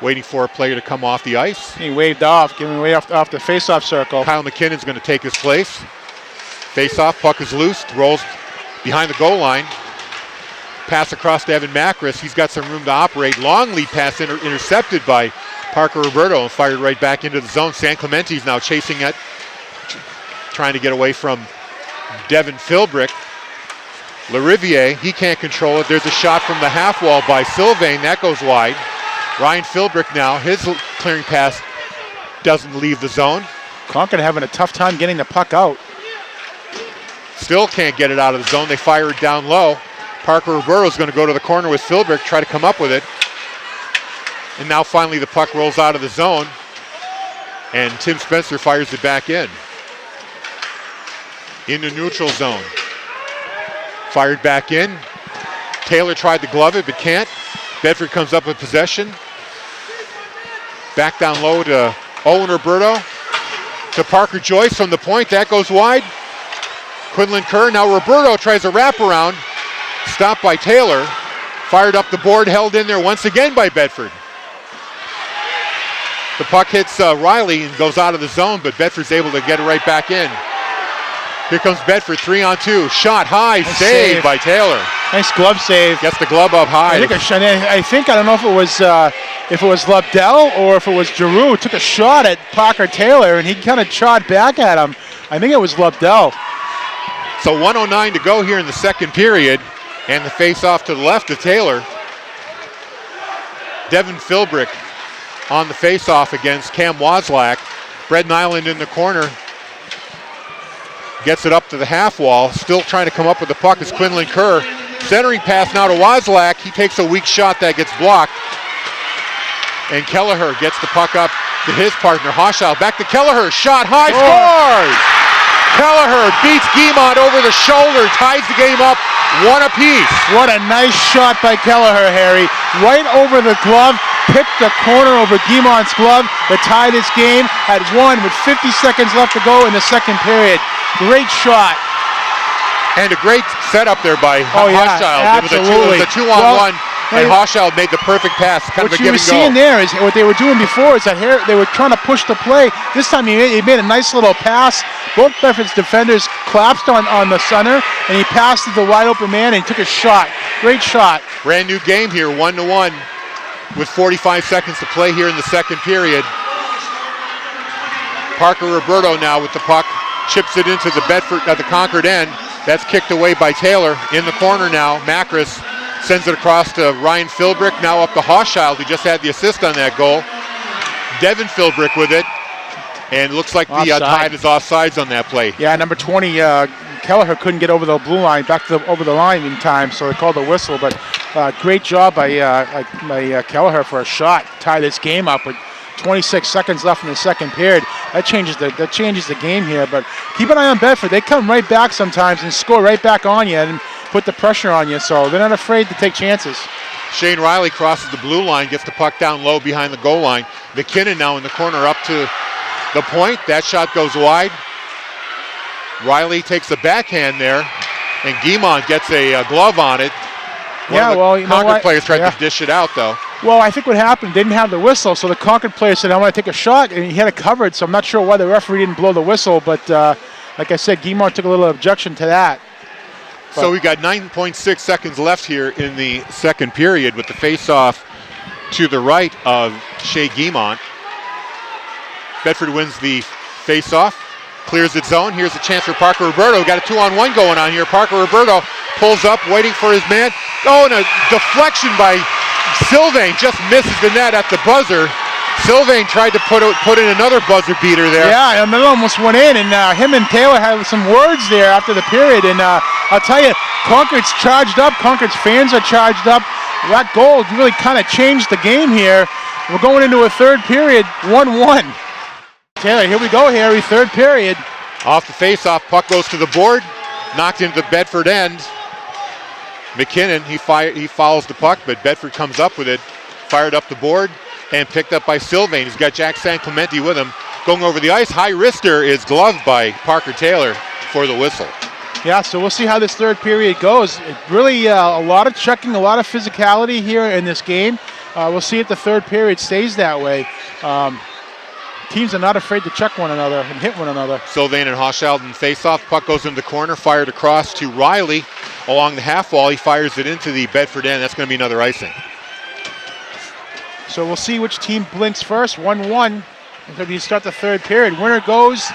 Waiting for a player to come off the ice. He waved off, giving away off the face-off circle. Kyle McKinnon's going to take his place. Face-off, puck is loose, rolls behind the goal line. Pass across to Evan Macris. He's got some room to operate. Long lead pass intercepted by Parker Roberto and fired right back into the zone. San Clemente's now chasing it, trying to get away from Devin Philbrick. LaRiviere, he can't control it. There's a shot from the half wall by Sylvain. That goes wide. Ryan Philbrick now, his clearing pass doesn't leave the zone. Concord having a tough time getting the puck out. Still can't get it out of the zone. They fire it down low. Parker Roberto's going to go to the corner with Philbrick, try to come up with it. And now finally the puck rolls out of the zone. And Tim Spencer fires it back in. In the neutral zone. Fired back in. Taylor tried to glove it, but can't. Bedford comes up with possession. Back down low to Owen Roberto. To Parker Joyce from the point. That goes wide. Quinlan Kerr, now Roberto tries a wraparound. Stopped by Taylor. Fired up the board, held in there once again by Bedford. The puck hits Riley and goes out of the zone, but Bedford's able to get it right back in. Here comes Bedford, 3-on-2. Shot high, nice save by Taylor. Nice glove save. Gets the glove up high. I don't know if it was Lobdell or if it was Giroux. Took a shot at Parker Taylor, and he kind of trod back at him. I think it was Lobdell. So 1:09 to go here in the second period, and the face-off to the left of Taylor. Devin Philbrick on the face-off against Cam Wozlak. Brett Nyland in the corner. Gets it up to the half wall. Still trying to come up with the puck is Quinlan Kerr. Centering pass now to Wozlak. He takes a weak shot that gets blocked. And Kelleher gets the puck up to his partner, Hochschild. Back to Kelleher. Shot high, scores! Kelleher beats Guimont over the shoulder, ties the game up 1 apiece. What a nice shot by Kelleher, Harry. Right over the glove, picked the corner over Guimont's glove to tie this game at 1 with 50 seconds left to go in the second period. Great shot. And a great setup there by Hochschild. Absolutely. It was a 2-on-1, and Hochschild made the perfect pass. Kind of a give and go. What you were seeing there is what they were doing before is that they were trying to push the play. This time he made a nice little pass. Both Bedford's defenders collapsed on the center, and he passed to the wide open man and took a shot. Great shot. Brand new game here, 1-1, with 45 seconds to play here in the second period. Parker Roberto now with the puck. Chips it into the the Concord end. That's kicked away by Taylor. In the corner now, Macris sends it across to Ryan Philbrick, now up to Hochschild, who just had the assist on that goal. Devin Philbrick with it, and looks like the Tide is offsides on that play. Yeah, number 20, Kelleher couldn't get over the blue line, over the line in time, so they called a whistle, but great job by Kelleher for a shot, tie this game up with 26 seconds left in the second period. That changes the game here, but keep an eye on Bedford. They come right back sometimes and score right back on you and put the pressure on you, so they're not afraid to take chances. Shane Riley crosses the blue line, gets the puck down low behind the goal line. McKinnon now in the corner up to the point. That shot goes wide. Riley takes a backhand there, and Guimont gets a glove on it. Concord players tried to dish it out, though. Well, I think what happened, they didn't have the whistle, so the Concord player said, I want to take a shot, and he had it covered, so I'm not sure why the referee didn't blow the whistle, but like I said, Guimont took a little objection to that. So we got 9.6 seconds left here in the second period with the face-off to the right of Shea Guimont. Bedford wins the face-off, clears its zone. Here's a chance for Parker Roberto. Got a 2-on-1 going on here. Parker Roberto pulls up, waiting for his man. Oh, and a deflection by Sylvain, just misses the net at the buzzer. Sylvain tried to put in another buzzer beater there. Yeah, and it almost went in, and him and Taylor had some words there after the period, and I'll tell you, Concord's charged up. Concord's fans are charged up. That goal really kind of changed the game here. We're going into a third period, 1-1. Taylor, here we go, Harry, third period. Off the face-off, puck goes to the board, knocked into the Bedford end. McKinnon, he follows the puck, but Bedford comes up with it, fired up the board, and picked up by Sylvain. He's got Jack San Clemente with him. Going over the ice, high wrister is gloved by Parker Taylor for the whistle. Yeah, so we'll see how this third period goes. It really a lot of checking, a lot of physicality here in this game. We'll see if the third period stays that way. Teams are not afraid to check one another and hit one another. Sylvain and Hochschild in face-off. Puck goes in the corner, fired across to Riley along the half wall. He fires it into the Bedford end. That's going to be another icing. So we'll see which team blinks first. 1-1 until we start the third period. Winner goes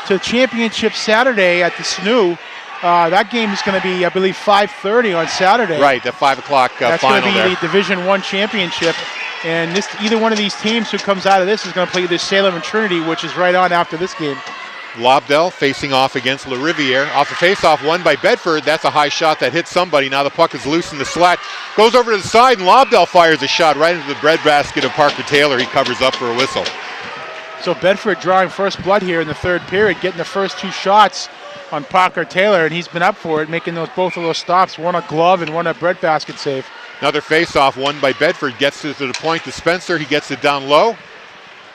to championship Saturday at the SNU. That game is going to be, I believe, 5:30 on Saturday. Right, the 5 o'clock final there. That's going to be the Division I championship. And either one of these teams who comes out of this is going to play either Salem and Trinity, which is right on after this game. Lobdell facing off against LaRiviere. Off the face-off, won by Bedford. That's a high shot that hits somebody. Now the puck is loose in the slat. Goes over to the side, and Lobdell fires a shot right into the breadbasket of Parker Taylor. He covers up for a whistle. So Bedford drawing first blood here in the third period, getting the first 2 shots on Parker Taylor, and he's been up for it, making both of those stops, one a glove and one a breadbasket save. Another face-off won by Bedford. Gets to the point to Spencer. He gets it down low.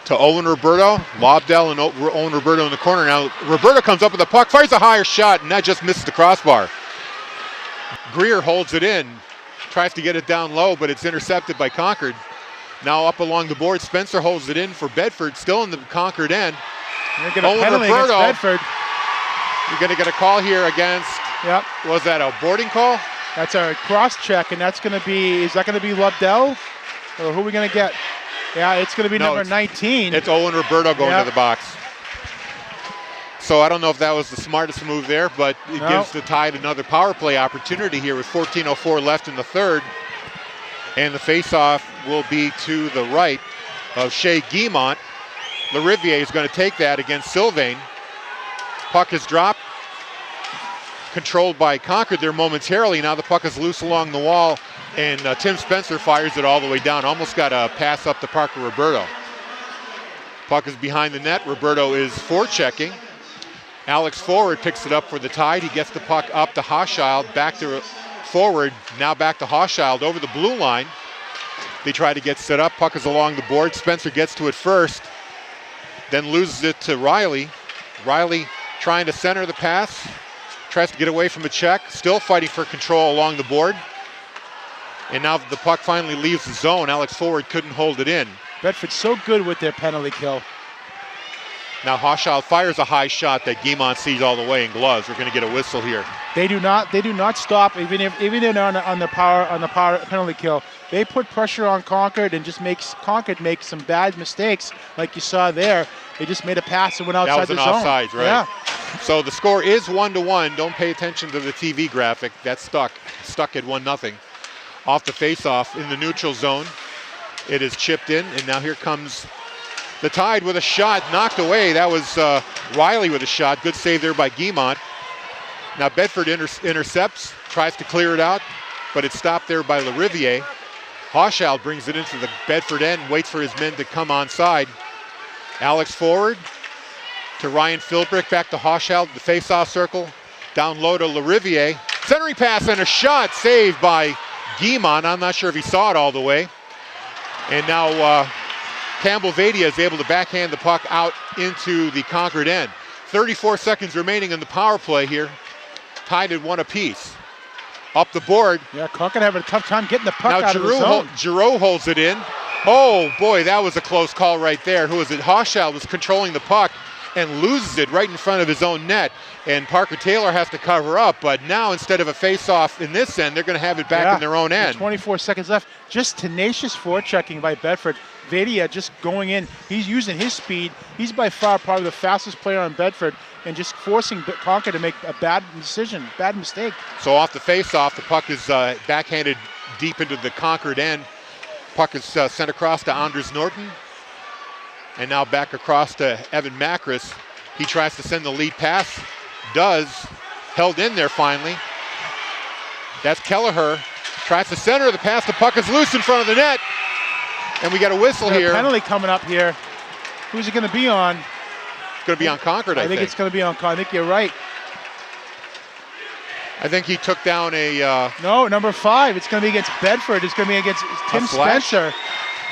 to Owen Roberto. Lobdell and Owen Roberto in the corner. Now Roberto comes up with the puck, fires a higher shot, and that just misses the crossbar. Greer holds it in, tries to get it down low, but it's intercepted by Concord. Now up along the board, Spencer holds it in for Bedford, still in the Concord end. Owen Roberto, Bedford. You're going to get a call here against, yep. Was that a boarding call? That's a cross check, and that's going to be, is that going to be Lobdell? Or who are we going to get? Yeah, it's going to be number 19. It's Owen Roberto going to the box. So I don't know if that was the smartest move there, but it gives the Tide another power play opportunity here with 14:04 left in the third. And the faceoff will be to the right of Shea Guimont. Lariviere is going to take that against Sylvain. Puck is dropped. Controlled by Concord there momentarily. Now the puck is loose along the wall, and Tim Spencer fires it all the way down. Almost got a pass up to Parker Roberto. Puck is behind the net. Roberto is forechecking. Alex Forward picks it up for the Tide. He gets the puck up to Hochschild, back to Forward, now back to Hochschild over the blue line. They try to get set up. Puck is along the board. Spencer gets to it first, then loses it to Riley. Riley trying to center the pass. Tries to get away from a check, still fighting for control along the board. And now the puck finally leaves the zone. Alex Forward couldn't hold it in. Bedford's so good with their penalty kill. Now Hochschild fires a high shot that Guimont sees all the way in gloves. We're going to get a whistle here. They do not stop even if on the power penalty kill. They put pressure on Concord and just makes Concord make some bad mistakes like you saw there. They just made a pass and went outside the zone. That was an offsides, right? Yeah. So the score is 1-1. Don't pay attention to the TV graphic. That's stuck at 1-0. Off the faceoff in the neutral zone. It is chipped in, and now here comes the Tide with a shot knocked away. That was Riley with a shot. Good save there by Guimont. Now Bedford intercepts, tries to clear it out, but it's stopped there by Lariviere. Hochschild brings it into the Bedford end, waits for his men to come onside. Alex Forward to Ryan Philbrick, back to Hochschild, the face-off circle, down low to Lariviere. Centering pass and a shot saved by Guimont. I'm not sure if he saw it all the way. And now Campbell Vadia is able to backhand the puck out into the Concord end. 34 seconds remaining in the power play here. Tied at 1 apiece. Up the board. Yeah, Concord having a tough time getting the puck out of the zone. Giroux holds it in. Oh boy, that was a close call right there. Who was it? Hochschild was controlling the puck and loses it right in front of his own net. And Parker Taylor has to cover up, but now instead of a face-off in this end, they're going to have it back in their own end. 24 seconds left. Just tenacious forechecking by Bedford. Vadia just going in. He's using his speed. He's by far probably the fastest player on Bedford, and just forcing Concord to make a bad decision, bad mistake. So off the face-off, the puck is backhanded deep into the Concord end. Puck is sent across to Anders Norton, and now back across to Evan Macris. He tries to send the lead pass. Does. Held in there finally. That's Kelleher. Tries to center the pass. The puck is loose in front of the net. And we got a whistle here. Penalty coming up here. Who's it going to be on? It's going to be on Concord, I think. It's going to be on Concord. I think you're right. I think he took down a... No, number 5. It's going to be against Bedford. It's going to be against Tim Spencer.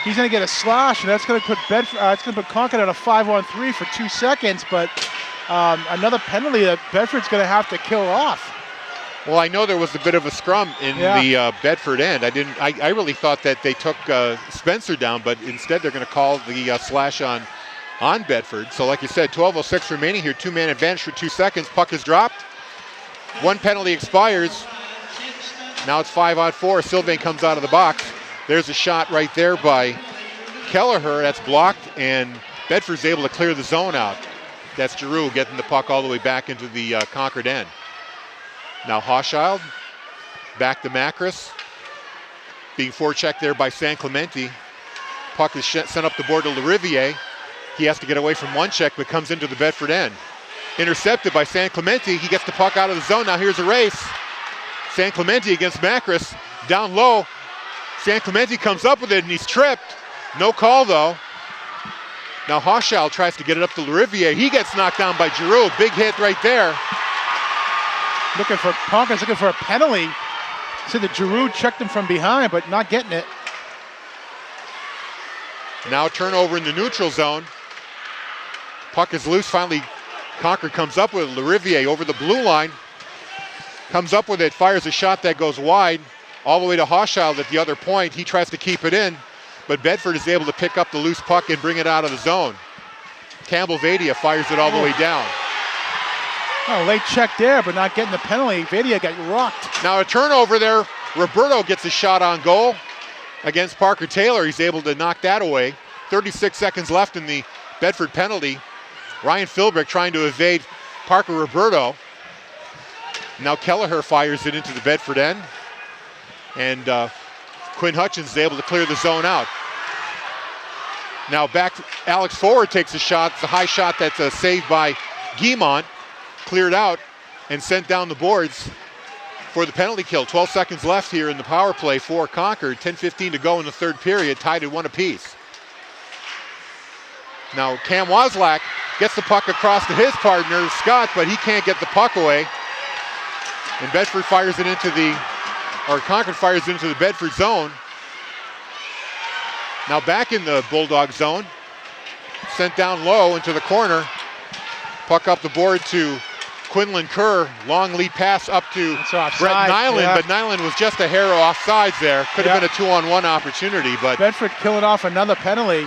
He's going to get a slash, and that's going to put Bedford. It's going to put Concord at a 5-on-3 for 2 seconds. But another penalty that Bedford's going to have to kill off. Well, I know there was a bit of a scrum in the Bedford end. I really thought that they took Spencer down, but instead they're going to call the slash on Bedford. So like you said, 12:06 remaining here, 2-man advantage for 2 seconds. Puck is dropped. 1 penalty expires. Now it's 5-on-4. Sylvain comes out of the box. There's a shot right there by Kelleher. That's blocked, and Bedford's able to clear the zone out. That's Giroux getting the puck all the way back into the Concord end. Now Hochschild, back to Macris. Being forechecked there by San Clemente. Puck is sent up the board to Lariviere. He has to get away from one check, but comes into the Bedford end. Intercepted by San Clemente. He gets the puck out of the zone. Now here's a race. San Clemente against Macris. Down low. San Clemente comes up with it, and he's tripped. No call, though. Now Hochschild tries to get it up to Lariviere. He gets knocked down by Giroux. Big hit right there. Concord's looking for a penalty. Said that Giroux checked him from behind, but not getting it. Now turnover in the neutral zone. Puck is loose. Finally, Concord comes up with it. LaRiviere over the blue line. Comes up with it, fires a shot that goes wide, all the way to Hochschild at the other point. He tries to keep it in, but Bedford is able to pick up the loose puck and bring it out of the zone. Campbell Vadia fires it all the way down. Oh, late check there, but not getting the penalty. Vadia got rocked. Now a turnover there. Roberto gets a shot on goal against Parker Taylor. He's able to knock that away. 36 seconds left in the Bedford penalty. Ryan Philbrick trying to evade Parker Roberto. Now Kelleher fires it into the Bedford end. And Quinn Hutchins is able to clear the zone out. Now back, Alex Forward takes a shot. It's a high shot that's saved by Guimont. Cleared out and sent down the boards for the penalty kill. 12 seconds left here in the power play for Concord. 10:15 to go in the third period, tied at 1 apiece. Now Cam Waslak gets the puck across to his partner, Scott, but he can't get the puck away. And Bedford fires it into Concord fires it into the Bedford zone. Now back in the Bulldog zone. Sent down low into the corner. Puck up the board to Quinlan Kerr. Long lead pass up to Brett Nyland, but Nyland was just a hair offsides there. Could have been a 2-on-1 opportunity, but Bedford killing off another penalty.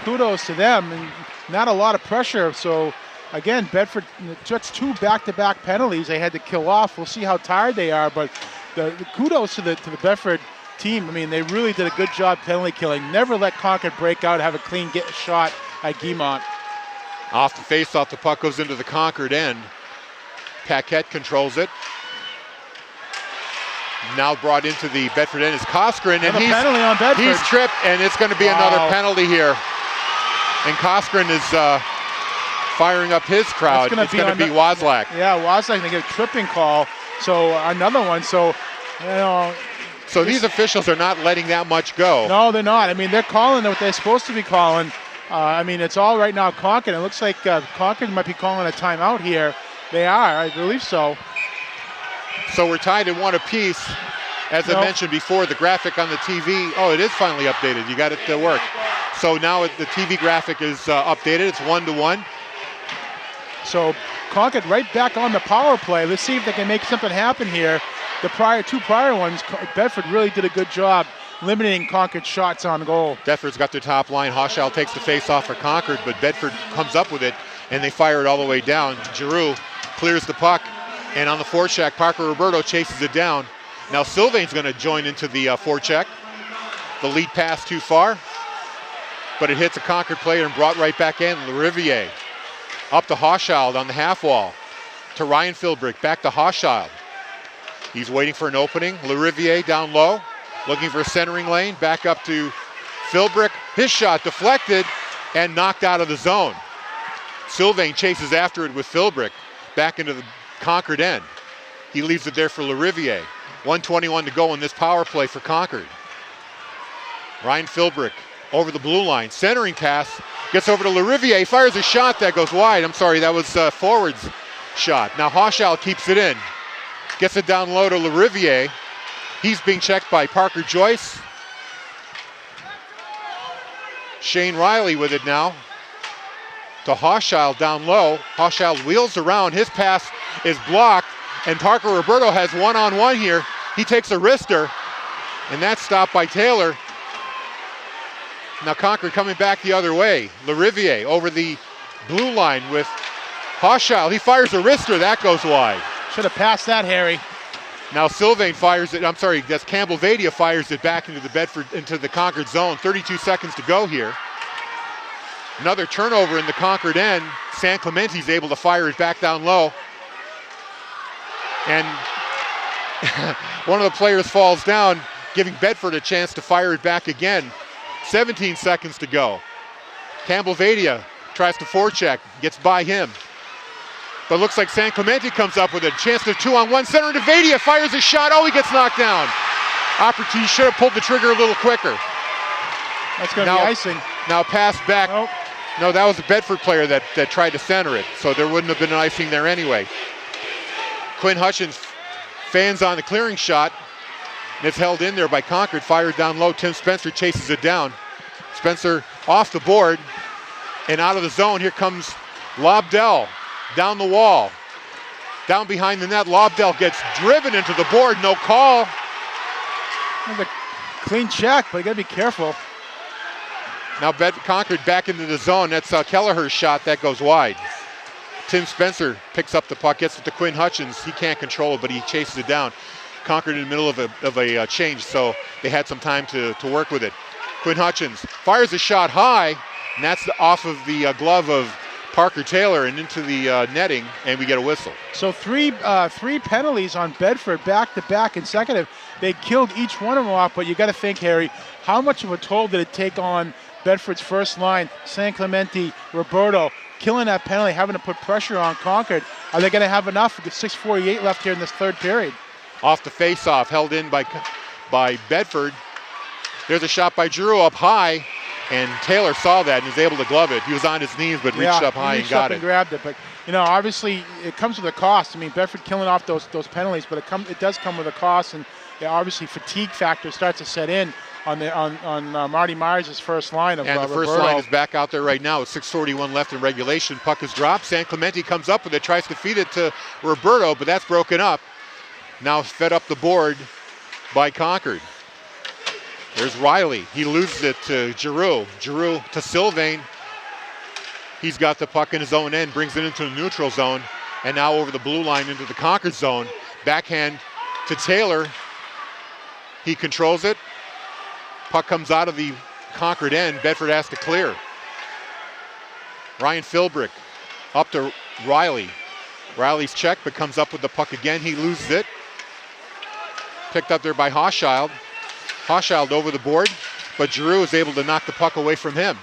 Kudos to them, and not a lot of pressure. So again, Bedford, just 2 back-to-back penalties they had to kill off. We'll see how tired they are, but the kudos to the Bedford team. I mean, they really did a good job penalty killing. Never let Concord break out, have a clean shot at Guimont. Off the face-off, the puck goes into the Concord end. Paquette controls it. Now brought into the Bedford end is Coskren, and penalty on Bedford. He's tripped, and it's going to be another penalty here. And Coskren is firing up his crowd. It's going to be Waslak. Yeah, Waslak, they get a tripping call. So another one. So, you know. So these officials are not letting that much go. No, they're not. I mean, they're calling what they're supposed to be calling. I mean, it's all right now Concord. It looks like Concord might be calling a timeout here. They are, I believe so. So we're tied at 1 apiece. As I mentioned before, the graphic on the TV, it is finally updated. You got it to work. So now the TV graphic is updated. It's 1-1. So Concord right back on the power play. Let's see if they can make something happen here. The two prior ones, Bedford really did a good job limiting Concord's shots on goal. Bedford's got their top line. Hochschild takes the face-off for Concord, but Bedford comes up with it, and they fire it all the way down. Giroux clears the puck, and on the forecheck, Parker Roberto chases it down. Now Sylvain's going to join into the forecheck. The lead pass too far, but it hits a Concord player and brought right back in. LaRiviere up to Hochschild on the half wall. To Ryan Philbrick, back to Hochschild. He's waiting for an opening. LaRiviere down low, looking for a centering lane. Back up to Philbrick. His shot deflected and knocked out of the zone. Sylvain chases after it with Philbrick back into the Concord end. He leaves it there for LaRiviere. 1:21 to go in this power play for Concord. Ryan Philbrick over the blue line. Centering pass. Gets over to LaRiviere. Fires a shot that goes wide. I'm sorry, that was Forward's shot. Now Hochschild keeps it in. Gets it down low to LaRiviere. He's being checked by Parker Joyce. Shane Riley with it now. To Hochschild down low. Hochschild wheels around. His pass is blocked. And Parker Roberto has one-on-one here. He takes a wrister. And that's stopped by Taylor. Now Concord coming back the other way. LaRiviere over the blue line with Hochschild. He fires a wrister. That goes wide. Should have passed that, Harry. Now Sylvain fires it. I'm sorry, that's Campbell Vadia fires it back into the Concord zone. 32 seconds to go here. Another turnover in the Concord end. San Clementi's able to fire it back down low. And one of the players falls down, giving Bedford a chance to fire it back again. 17 seconds to go. Campbell Vadia tries to forecheck, gets by him. But looks like San Clemente comes up with a chance to 2-on-1. Center to Vadia, fires a shot. He gets knocked down. Opportunity, should have pulled the trigger a little quicker. That's going to be icing. Now pass back. Nope. No, that was a Bedford player that tried to center it, so there wouldn't have been an icing there anyway. Quinn Hutchins fans on the clearing shot, and it's held in there by Concord, fired down low. Tim Spencer chases it down. Spencer off the board and out of the zone. Here comes Lobdell down the wall. Down behind the net, Lobdell gets driven into the board, no call. Another clean check, but you gotta be careful. Now Concord back into the zone. That's Kelleher's shot, that goes wide. Tim Spencer picks up the puck, gets it to Quinn Hutchins. He can't control it, but he chases it down. Concord in the middle of a change, so they had some time to work with it. Quinn Hutchins fires a shot high, and that's off of the glove of Parker Taylor and into the netting, and we get a whistle. So three penalties on Bedford back-to-back consecutive. They killed each one of them off, but you got to think, Harry, how much of a toll did it take on Bedford's first line, San Clemente, Roberto, killing that penalty, having to put pressure on Concord? Are they going to have enough? With 6:48 left here in this third period. Off the face-off, held in by Bedford. There's a shot by Giroux up high, and Taylor saw that and was able to glove it. He was on his knees, but reached up high and got it. Grabbed it, but obviously it comes with a cost. I mean, Bedford killing off those penalties, but it does come with a cost, and obviously fatigue factor starts to set in on Marty Myers' first line of and the first Roberto. line is back out there right now with 6:41 left in regulation. Puck is dropped. San Clemente comes up with it, tries to feed it to Roberto, but that's broken up. Now fed up the board by Concord. There's Riley. He loses it to Giroux. Giroux to Sylvain. He's got the puck in his own end, brings it into the neutral zone, and now over the blue line into the Concord zone. Backhand to Taylor. He controls it. Puck comes out of the Concord end. Bedford has to clear. Ryan Philbrick up to Riley. Riley's check, but comes up with the puck again. He loses it. Picked up there by Hochschild. Hochschild over the board, but Giroux is able to knock the puck away from him.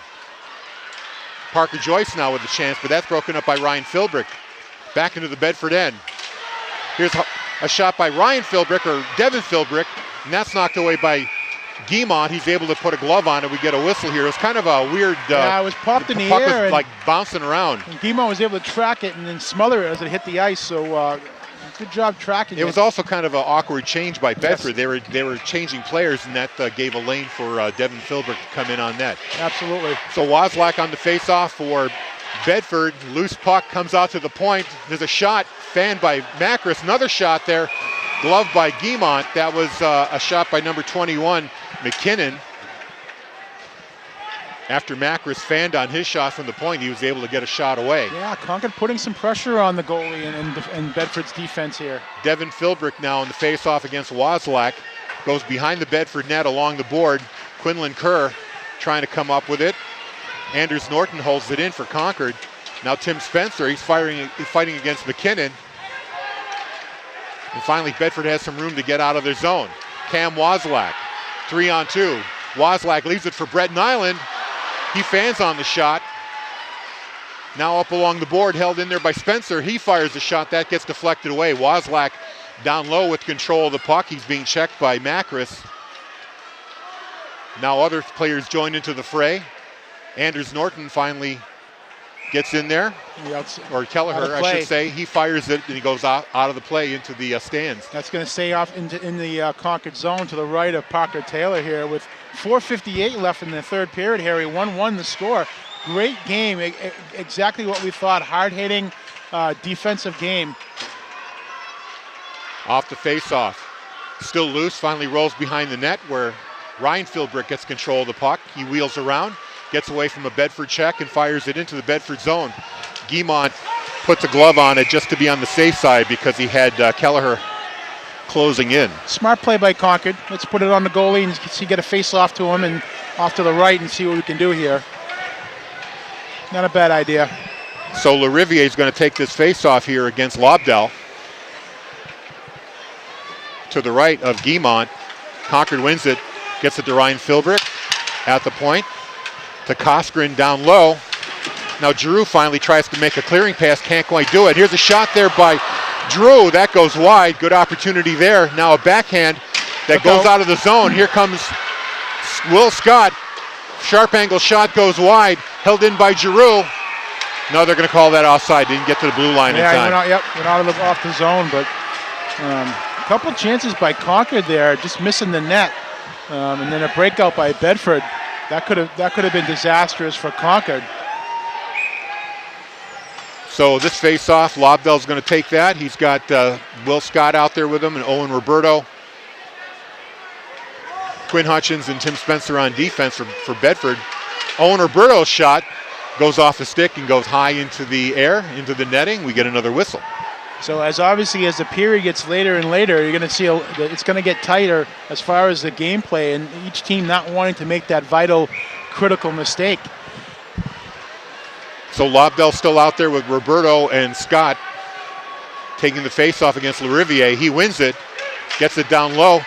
Parker Joyce now with a chance, but that's broken up by Ryan Philbrick. Back into the Bedford end. Here's a shot by Ryan Philbrick, or Devin Philbrick, and that's knocked away by Guimont. He's able to put a glove on it. We get a whistle here. It was kind of a weird... it was popped in the puck air. was like bouncing around. And Guimont was able to track it and then smother it as it hit the ice, so good job tracking it. It was also kind of an awkward change by Bedford. Yes. They were changing players, and that gave a lane for Devin Philbrick to come in on net. Absolutely. So Wozlak on the face-off for Bedford. Loose puck comes out to the point. There's a shot fanned by Macris. Another shot there, gloved by Guimont. That was a shot by number 21, McKinnon. After Macris fanned on his shot from the point, he was able to get a shot away. Yeah, Concord putting some pressure on the goalie and Bedford's defense here. Devin Philbrick now on the face-off against Wozlak. Goes behind the Bedford net along the board. Quinlan Kerr trying to come up with it. Anders Norton holds it in for Concord. Now Tim Spencer, he's fighting against McKinnon. And finally, Bedford has some room to get out of their zone. Cam Wozlak, 3-on-2. Wozlak leaves it for Brett Nyland. He fans on the shot. Now up along the board, held in there by Spencer. He fires a shot, that gets deflected away. Wozlak down low with control of the puck. He's being checked by Macris. Now other players join into the fray. Anders Norton finally gets in there, or Kelleher, I should say. He fires it and he goes out of the play into the stands. That's going to stay off in the Concord zone to the right of Parker Taylor here with 4:58 left in the third period, Harry. 1-1 the score. Great game, exactly what we thought. Hard-hitting defensive game. Off the face-off. Still loose, finally rolls behind the net where Ryan Philbrick gets control of the puck. He wheels around, gets away from a Bedford check and fires it into the Bedford zone. Guimont puts a glove on it just to be on the safe side because he had Kelleher closing in. Smart play by Concord. Let's put it on the goalie and see, get a face off to him and off to the right and see what we can do here. Not a bad idea. So LaRiviere is going to take this face off here against Lobdell. To the right of Guimont. Concord wins it, gets it to Ryan Philbrick at the point. To Koskinen down low. Now Drew finally tries to make a clearing pass, can't quite do it. Here's a shot there by Drew, that goes wide. Good opportunity there. Now a backhand that goes out of the zone. Here comes Will Scott. Sharp angle shot goes wide, held in by Giroux. No, they're going to call that offside. Didn't get to the blue line in time. Went out off the zone, but a couple chances by Concord there, just missing the net. And then a breakout by Bedford. That could have been disastrous for Concord. So this face-off, Lobdell's going to take that. He's got Will Scott out there with him and Owen Roberto. Quinn Hutchins and Tim Spencer on defense for Bedford. Owen Roberto's shot goes off the stick and goes high into the air, into the netting. We get another whistle. So as the period gets later and later, you're going to see it's going to get tighter as far as the gameplay, and each team not wanting to make that vital, critical mistake. So Lobdell's still out there with Roberto and Scott taking the face-off against Lariviere. He wins it, gets it down low.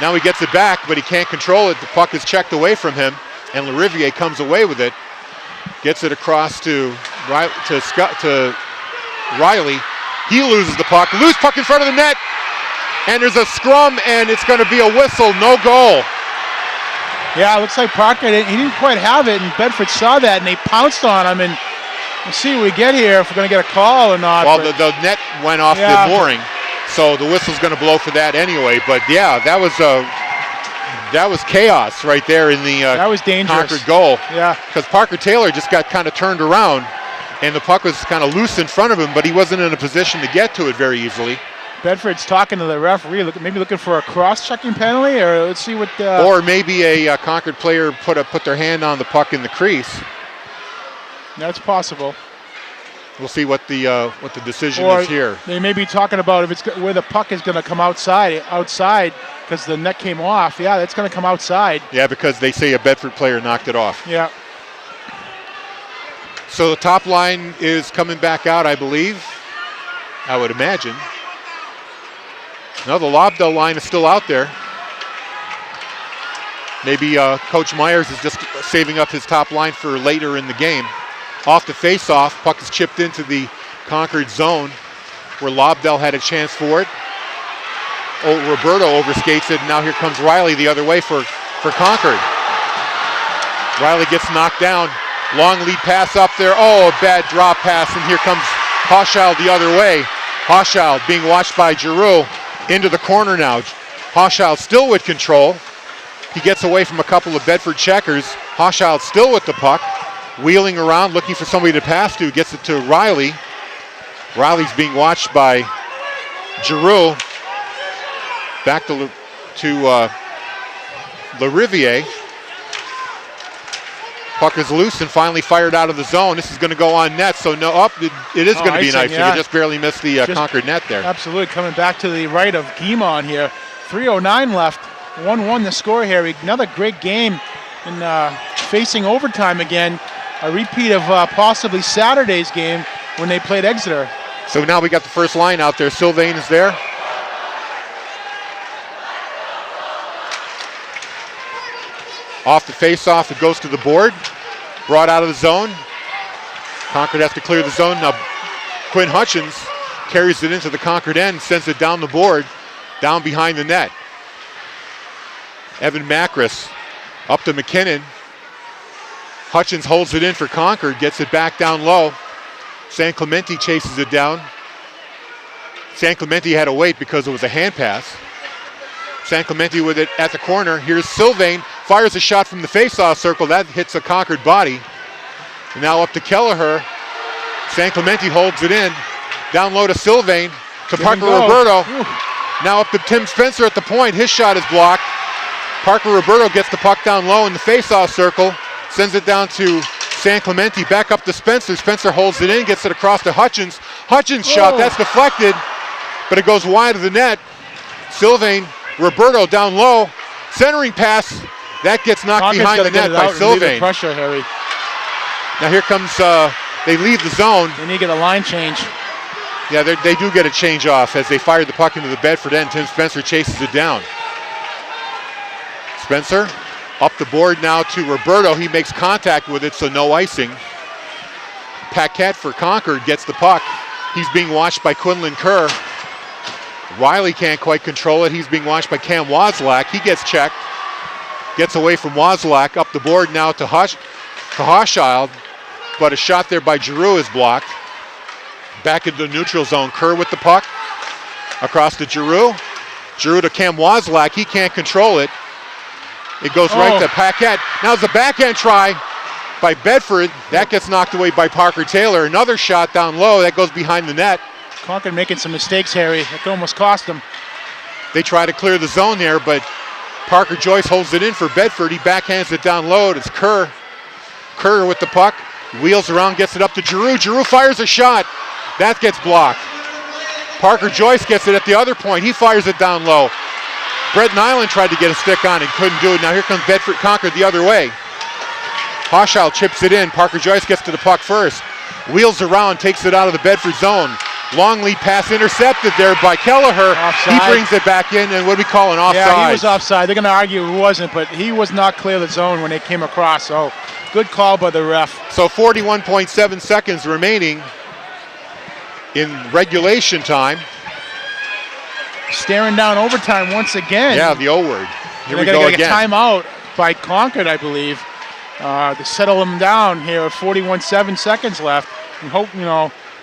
Now he gets it back, but he can't control it. The puck is checked away from him, and Lariviere comes away with it. Gets it across to Riley. He loses the puck. Loose puck in front of the net, and there's a scrum, and it's going to be a whistle, no goal. Yeah, it looks like Parker, he didn't quite have it, and Bedford saw that, and they pounced on him, and we'll see what we get here, if we're going to get a call or not. Well, the net went off the mooring, so the whistle's going to blow for that anyway. But yeah, that was chaos right there in the that was dangerous. Concord goal. Yeah, because Parker Taylor just got kind of turned around, and the puck was kind of loose in front of him, but he wasn't in a position to get to it very easily. Bedford's talking to the referee, maybe looking for a cross-checking penalty, or let's see what. Or maybe a Concord player put their hand on the puck in the crease. That's possible. We'll see what the decision is here. They may be talking about if it's where the puck is going to come outside, because the net came off. Yeah, that's going to come outside. Yeah, because they say a Bedford player knocked it off. Yeah. So the top line is coming back out, I believe. I would imagine. No, the Lobdell line is still out there. Maybe Coach Myers is just saving up his top line for later in the game. Off the face-off, puck is chipped into the Concord zone where Lobdell had a chance for it. Oh, Roberto overskates it, and now here comes Riley the other way for Concord. Riley gets knocked down. Long lead pass up there. Oh, a bad drop pass, and here comes Hochschild the other way. Hochschild being watched by Giroux into the corner now. Hochschild still with control. He gets away from a couple of Bedford checkers. Hochschild still with the puck. Wheeling around, looking for somebody to pass to. Gets it to Riley. Riley's being watched by Giroux. Back to Lariviere. Puck is loose and finally fired out of the zone. This is going to go on net, so no, it is going to be an icing. It just barely missed the Concord net there. Absolutely, coming back to the right of Guimond here. 3:09 left, 1-1 the score here. Another great game, and facing overtime again. A repeat of possibly Saturday's game when they played Exeter. So now we got the first line out there. Sylvain is there. Off the face-off, it goes to the board. Brought out of the zone. Concord has to clear the zone. Now Quinn Hutchins carries it into the Concord end, sends it down the board, down behind the net. Evan Macris up to McKinnon. Hutchins holds it in for Concord, gets it back down low. San Clemente chases it down. San Clemente had to wait because it was a hand pass. San Clemente with it at the corner. Here's Sylvain, fires a shot from the face-off circle. That hits a Concord body. And now up to Kelleher. San Clemente holds it in. Down low to Sylvain, to Parker Roberto. Now up to Tim Spencer at the point. His shot is blocked. Parker Roberto gets the puck down low in the face-off circle. Sends it down to San Clemente. Back up to Spencer. Spencer holds it in, gets it across to Hutchins. Hutchins shot, that's deflected, but it goes wide of the net. Sylvain, Roberto down low. Centering pass, that gets knocked behind the net by Sylvain. Pressure, Harry. Now here comes, they leave the zone. They need to get a line change. Yeah, they do get a change off as they fired the puck into the Bedford end. Tim Spencer chases it down. Spencer up the board now to Roberto. He makes contact with it, so no icing. Paquette for Concord gets the puck. He's being watched by Quinlan Kerr. Riley can't quite control it. He's being watched by Cam Wozlak. He gets checked. Gets away from Wozlak. Up the board now to Hochschild. But a shot there by Giroux is blocked. Back into the neutral zone. Kerr with the puck. Across to Giroux. Giroux to Cam Wozlak. He can't control it. It goes right to Paquette. Now it's a backhand try by Bedford. That gets knocked away by Parker Taylor. Another shot down low. That goes behind the net. Concord making some mistakes, Harry. It almost cost them. They try to clear the zone there, but Parker Joyce holds it in for Bedford. He backhands it down low. It's Kerr. Kerr with the puck. Wheels around, gets it up to Giroux. Giroux fires a shot. That gets blocked. Parker Joyce gets it at the other point. He fires it down low. Brett Nyland tried to get a stick on it, couldn't do it. Now here comes Bedford Concord the other way. Hochschild chips it in. Parker Joyce gets to the puck first. Wheels around, takes it out of the Bedford zone. Long lead pass intercepted there by Kelleher. Offside. He brings it back in, and what do we call an offside? Yeah, he was offside. They're going to argue he wasn't, but he was not clear the zone when they came across. So good call by the ref. So 41.7 seconds remaining in regulation time. Staring down overtime once again. Yeah, the O word. Here we they're go going to get again. a timeout by Concord, I believe, to settle them down here. 41.7 seconds left. And hope,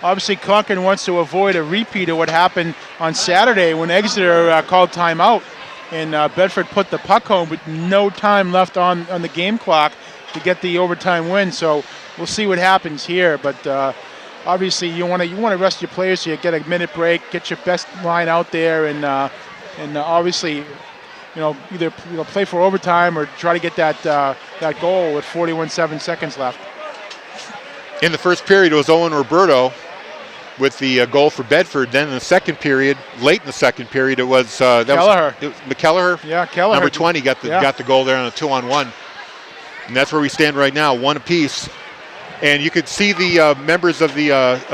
obviously Concord wants to avoid a repeat of what happened on Saturday when Exeter called timeout and Bedford put the puck home with no time left on the game clock to get the overtime win. So we'll see what happens here. But obviously you want to rest your players so you get a minute break, get your best line out there, and obviously either play for overtime or try to get that goal with 41.7 seconds left. In the first period, it was Owen Roberto with the goal for Bedford. Then in the second period, late in the second period, it was Kelleher. McKelleher. Yeah, Kelleher. Number 20 got the goal there on a 2-on-1. And that's where we stand right now, one apiece. And you could see the members of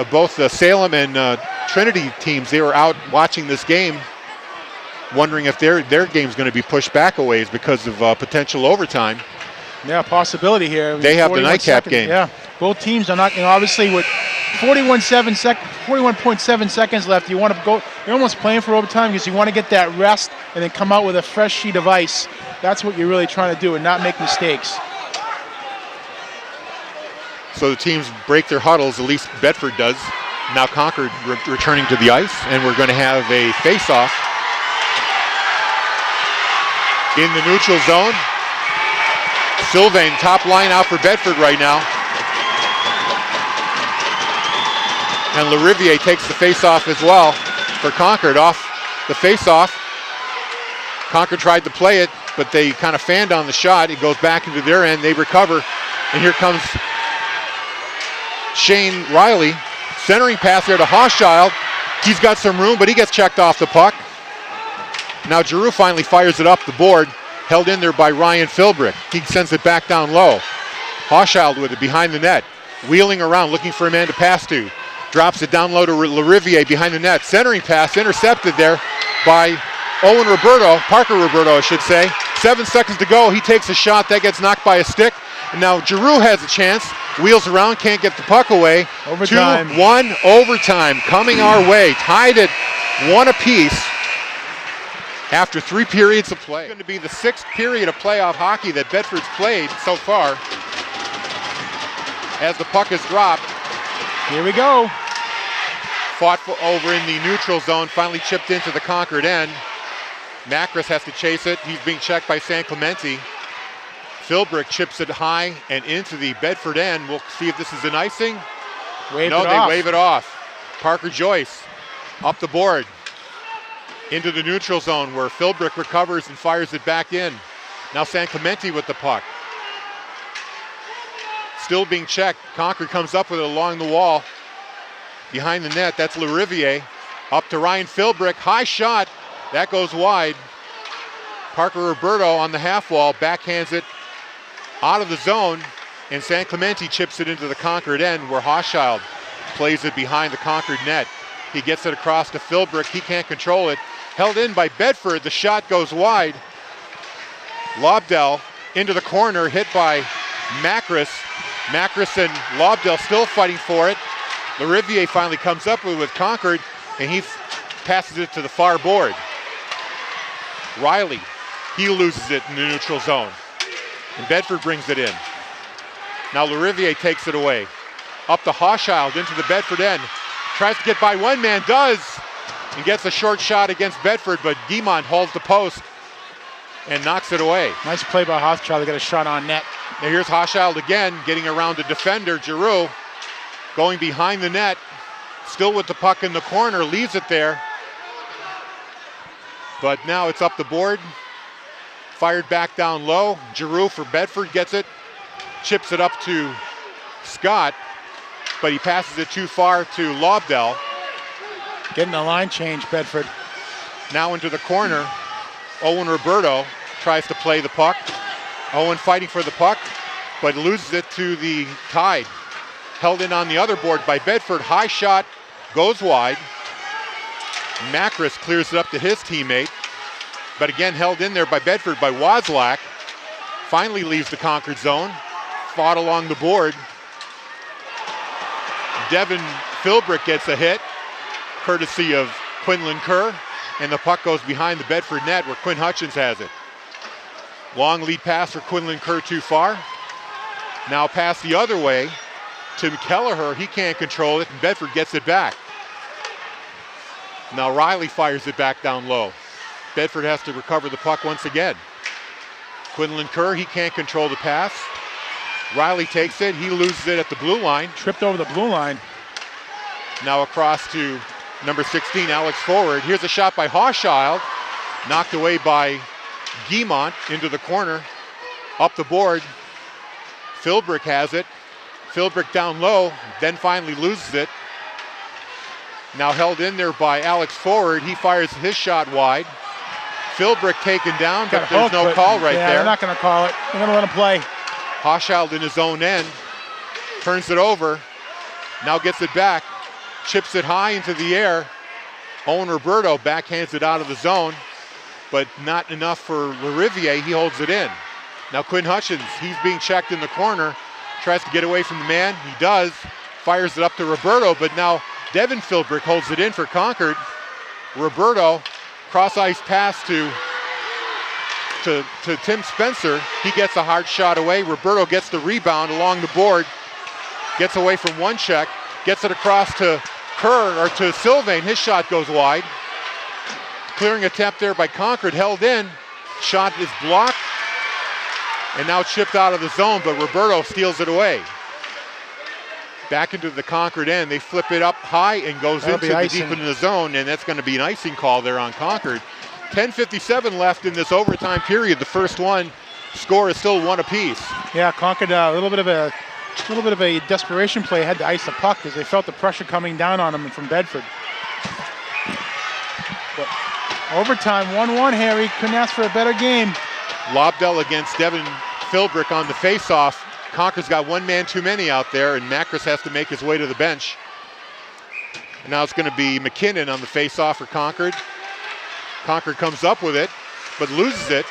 both the Salem and Trinity teams. They were out watching this game, wondering if their game's going to be pushed back a ways because of potential overtime. Yeah, possibility here. They have the nightcap game. Yeah, both teams are not. Obviously, with 41.7 seconds left, you want to go. You're almost playing for overtime because you want to get that rest and then come out with a fresh sheet of ice. That's what you're really trying to do, and not make mistakes. So the teams break their huddles, at least Bedford does. Now Concord returning to the ice, and we're going to have a face-off in the neutral zone. Sylvain, top line out for Bedford right now. And LaRiviere takes the face-off as well for Concord. Off the face-off. Concord tried to play it, but they kind of fanned on the shot. It goes back into their end. They recover, and here comes Shane Riley. Centering pass there to Hochschild. He's got some room, but he gets checked off the puck. Now Giroux finally fires it up the board. Held in there by Ryan Philbrick. He sends it back down low. Hochschild with it behind the net. Wheeling around, looking for a man to pass to. Drops it down low to LaRiviere behind the net. Centering pass intercepted there by Owen Roberto, Parker Roberto, I should say. 7 seconds to go. He takes a shot. That gets knocked by a stick. And now Giroux has a chance. Wheels around, can't get the puck away. Overtime. 2-1 overtime coming our way. Tied at one apiece after 3 periods of play. It's going to be the 6th period of playoff hockey that Bedford's played so far. As the puck is dropped. Here we go. Fought over in the neutral zone, finally chipped into the Concord end. Macris has to chase it. He's being checked by San Clemente. Philbrick chips it high and into the Bedford end. We'll see if this is an icing. They wave it off. Parker Joyce up the board into the neutral zone where Philbrick recovers and fires it back in. Now San Clemente with the puck. Still being checked. Concord comes up with it along the wall. Behind the net, that's LaRiviere. Up to Ryan Philbrick, high shot. That goes wide. Parker Roberto on the half wall, backhands it out of the zone, and San Clemente chips it into the Concord end where Hochschild plays it behind the Concord net. He gets it across to Philbrick, he can't control it. Held in by Bedford, the shot goes wide. Lobdell into the corner, hit by Macris. Macris and Lobdell still fighting for it. LaRiviere finally comes up with Concord, and he passes it to the far board. Riley, he loses it in the neutral zone. And Bedford brings it in. Now LaRiviere takes it away. Up to Hochschild into the Bedford end. Tries to get by one man, does, and gets a short shot against Bedford, but Guimont holds the post. and knocks it away. Nice play by Hochschild to get a shot on net. Now here's Hochschild again, getting around the defender, Giroux, going behind the net, still with the puck in the corner, leaves it there. But now it's up the board, fired back down low. Giroux for Bedford gets it, chips it up to Scott, but he passes it too far to Lobdell. Getting a line change, Bedford. Now into the corner, Owen Roberto tries to play the puck. Owen fighting for the puck, but loses it to the Tide. Held in on the other board by Bedford. High shot, goes wide. Macris clears it up to his teammate, but again held in there by Bedford by Wozlak. Finally leaves the Concord zone, fought along the board. Devin Philbrick gets a hit, courtesy of Quinlan Kerr, and the puck goes behind the Bedford net where Quinn Hutchins has it. Long lead pass for Quinlan Kerr too far. Now pass the other way to Kelleher. He can't control it, and Bedford gets it back. Now Riley fires it back down low. Bedford has to recover the puck once again. Quinlan Kerr, he can't control the pass. Riley takes it, he loses it at the blue line. Tripped over the blue line. Now across to number 16, Alex Forward. Here's a shot by Hochschild, knocked away by Guimont into the corner. Up the board, Philbrick has it. Philbrick down low, then finally loses it. Now held in there by Alex Forward. He fires his shot wide. Philbrick taken down, but there's no call right there. They're not going to call it. They're going to let him play. Hochschild in his own end, turns it over, now gets it back, chips it high into the air. Owen Roberto backhands it out of the zone, but not enough for Lariviere. He holds it in. Now Quinn Hutchins, he's being checked in the corner, tries to get away from the man. He does, fires it up to Roberto, but now Devin Philbrick holds it in for Concord. Roberto, cross-ice pass to Tim Spencer. He gets a hard shot away. Roberto gets the rebound along the board, gets away from one check, gets it across to Kerr, or to Sylvain. His shot goes wide. Clearing attempt there by Concord, held in. Shot is blocked, and now chipped out of the zone, but Roberto steals it away. Back into the Concord end. They flip it up high and goes into the deep in the zone, and that's going to be an icing call there on Concord. 10:57 left in this overtime period. The first one score is still one apiece. Yeah, Concord a little bit of a desperation play, had to ice the puck because they felt the pressure coming down on them from Bedford. But overtime, 1-1, Harry. Couldn't ask for a better game. Lobdell against Devin Philbrick on the face-off. Concord's got one man too many out there, and Macris has to make his way to the bench. And now it's going to be McKinnon on the face-off for Concord. Concord comes up with it, but loses it.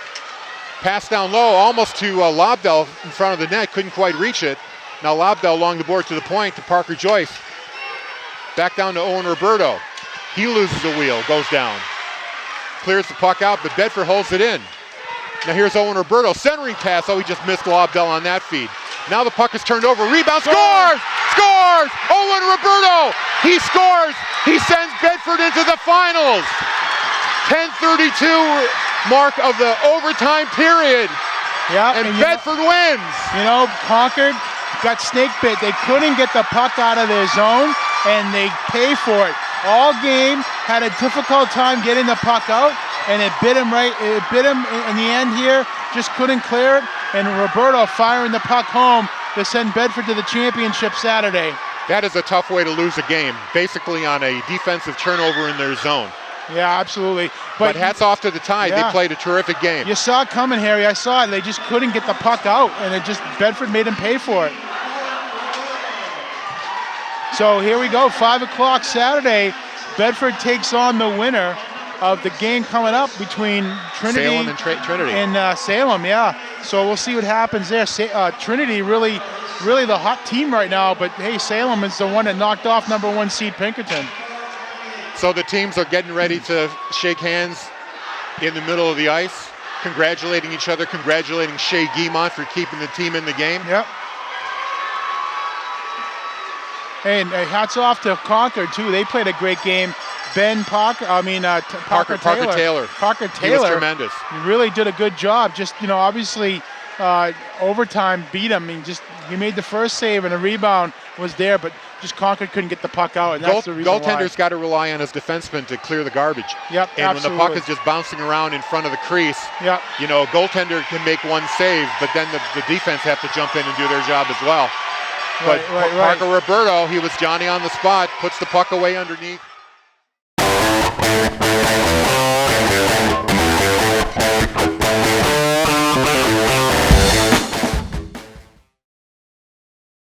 Pass down low, almost to Lobdell in front of the net, couldn't quite reach it. Now Lobdell along the board to the point to Parker Joyce. Back down to Owen Roberto. He loses the wheel, goes down. Clears the puck out, but Bedford holds it in. Now here's Owen Roberto, centering pass. Oh, he just missed Lobdell on that feed. Now the puck is turned over, rebound, scores! Scores! Owen Roberto, he scores! He sends Bedford into the finals. 10:32 mark of the overtime period. Yeah, and Bedford wins. You know, Concord got snake bit. They couldn't get the puck out of their zone, and they pay for it. All game had a difficult time getting the puck out, and it bit him in the end here. Just couldn't clear it, and Roberto firing the puck home to send Bedford to the championship Saturday. That is a tough way to lose a game, basically on a defensive turnover in their zone. Yeah, absolutely. But hats off to the Tide. Yeah. They played a terrific game. You saw it coming, Harry. I saw it. They just couldn't get the puck out, and Bedford made them pay for it. So here we go, 5 o'clock Saturday. Bedford takes on the winner of the game coming up between Trinity Salem and Trinity. And Salem, yeah. So we'll see what happens there. Trinity really the hot team right now, but hey, Salem is the one that knocked off #1 seed Pinkerton. So the teams are getting ready to shake hands in the middle of the ice, congratulating each other, congratulating Shea Guimont for keeping the team in the game. Yep. And hats off to Concord, too. They played a great game. Ben Parker. Parker Taylor. Parker He was Taylor. tremendous. He really did a good job. Just obviously, overtime beat him. He made the first save and a rebound was there, but just Concord couldn't get the puck out, and that's the reason Goaltender's why. got to rely on his defenseman to clear the garbage. Yep, and absolutely. when the puck is just bouncing around in front of the crease, Yep. Goaltender can make one save, but then the defense have to jump in and do their job as well. But Right. Parker Roberto, he was Johnny on the spot, puts the puck away underneath.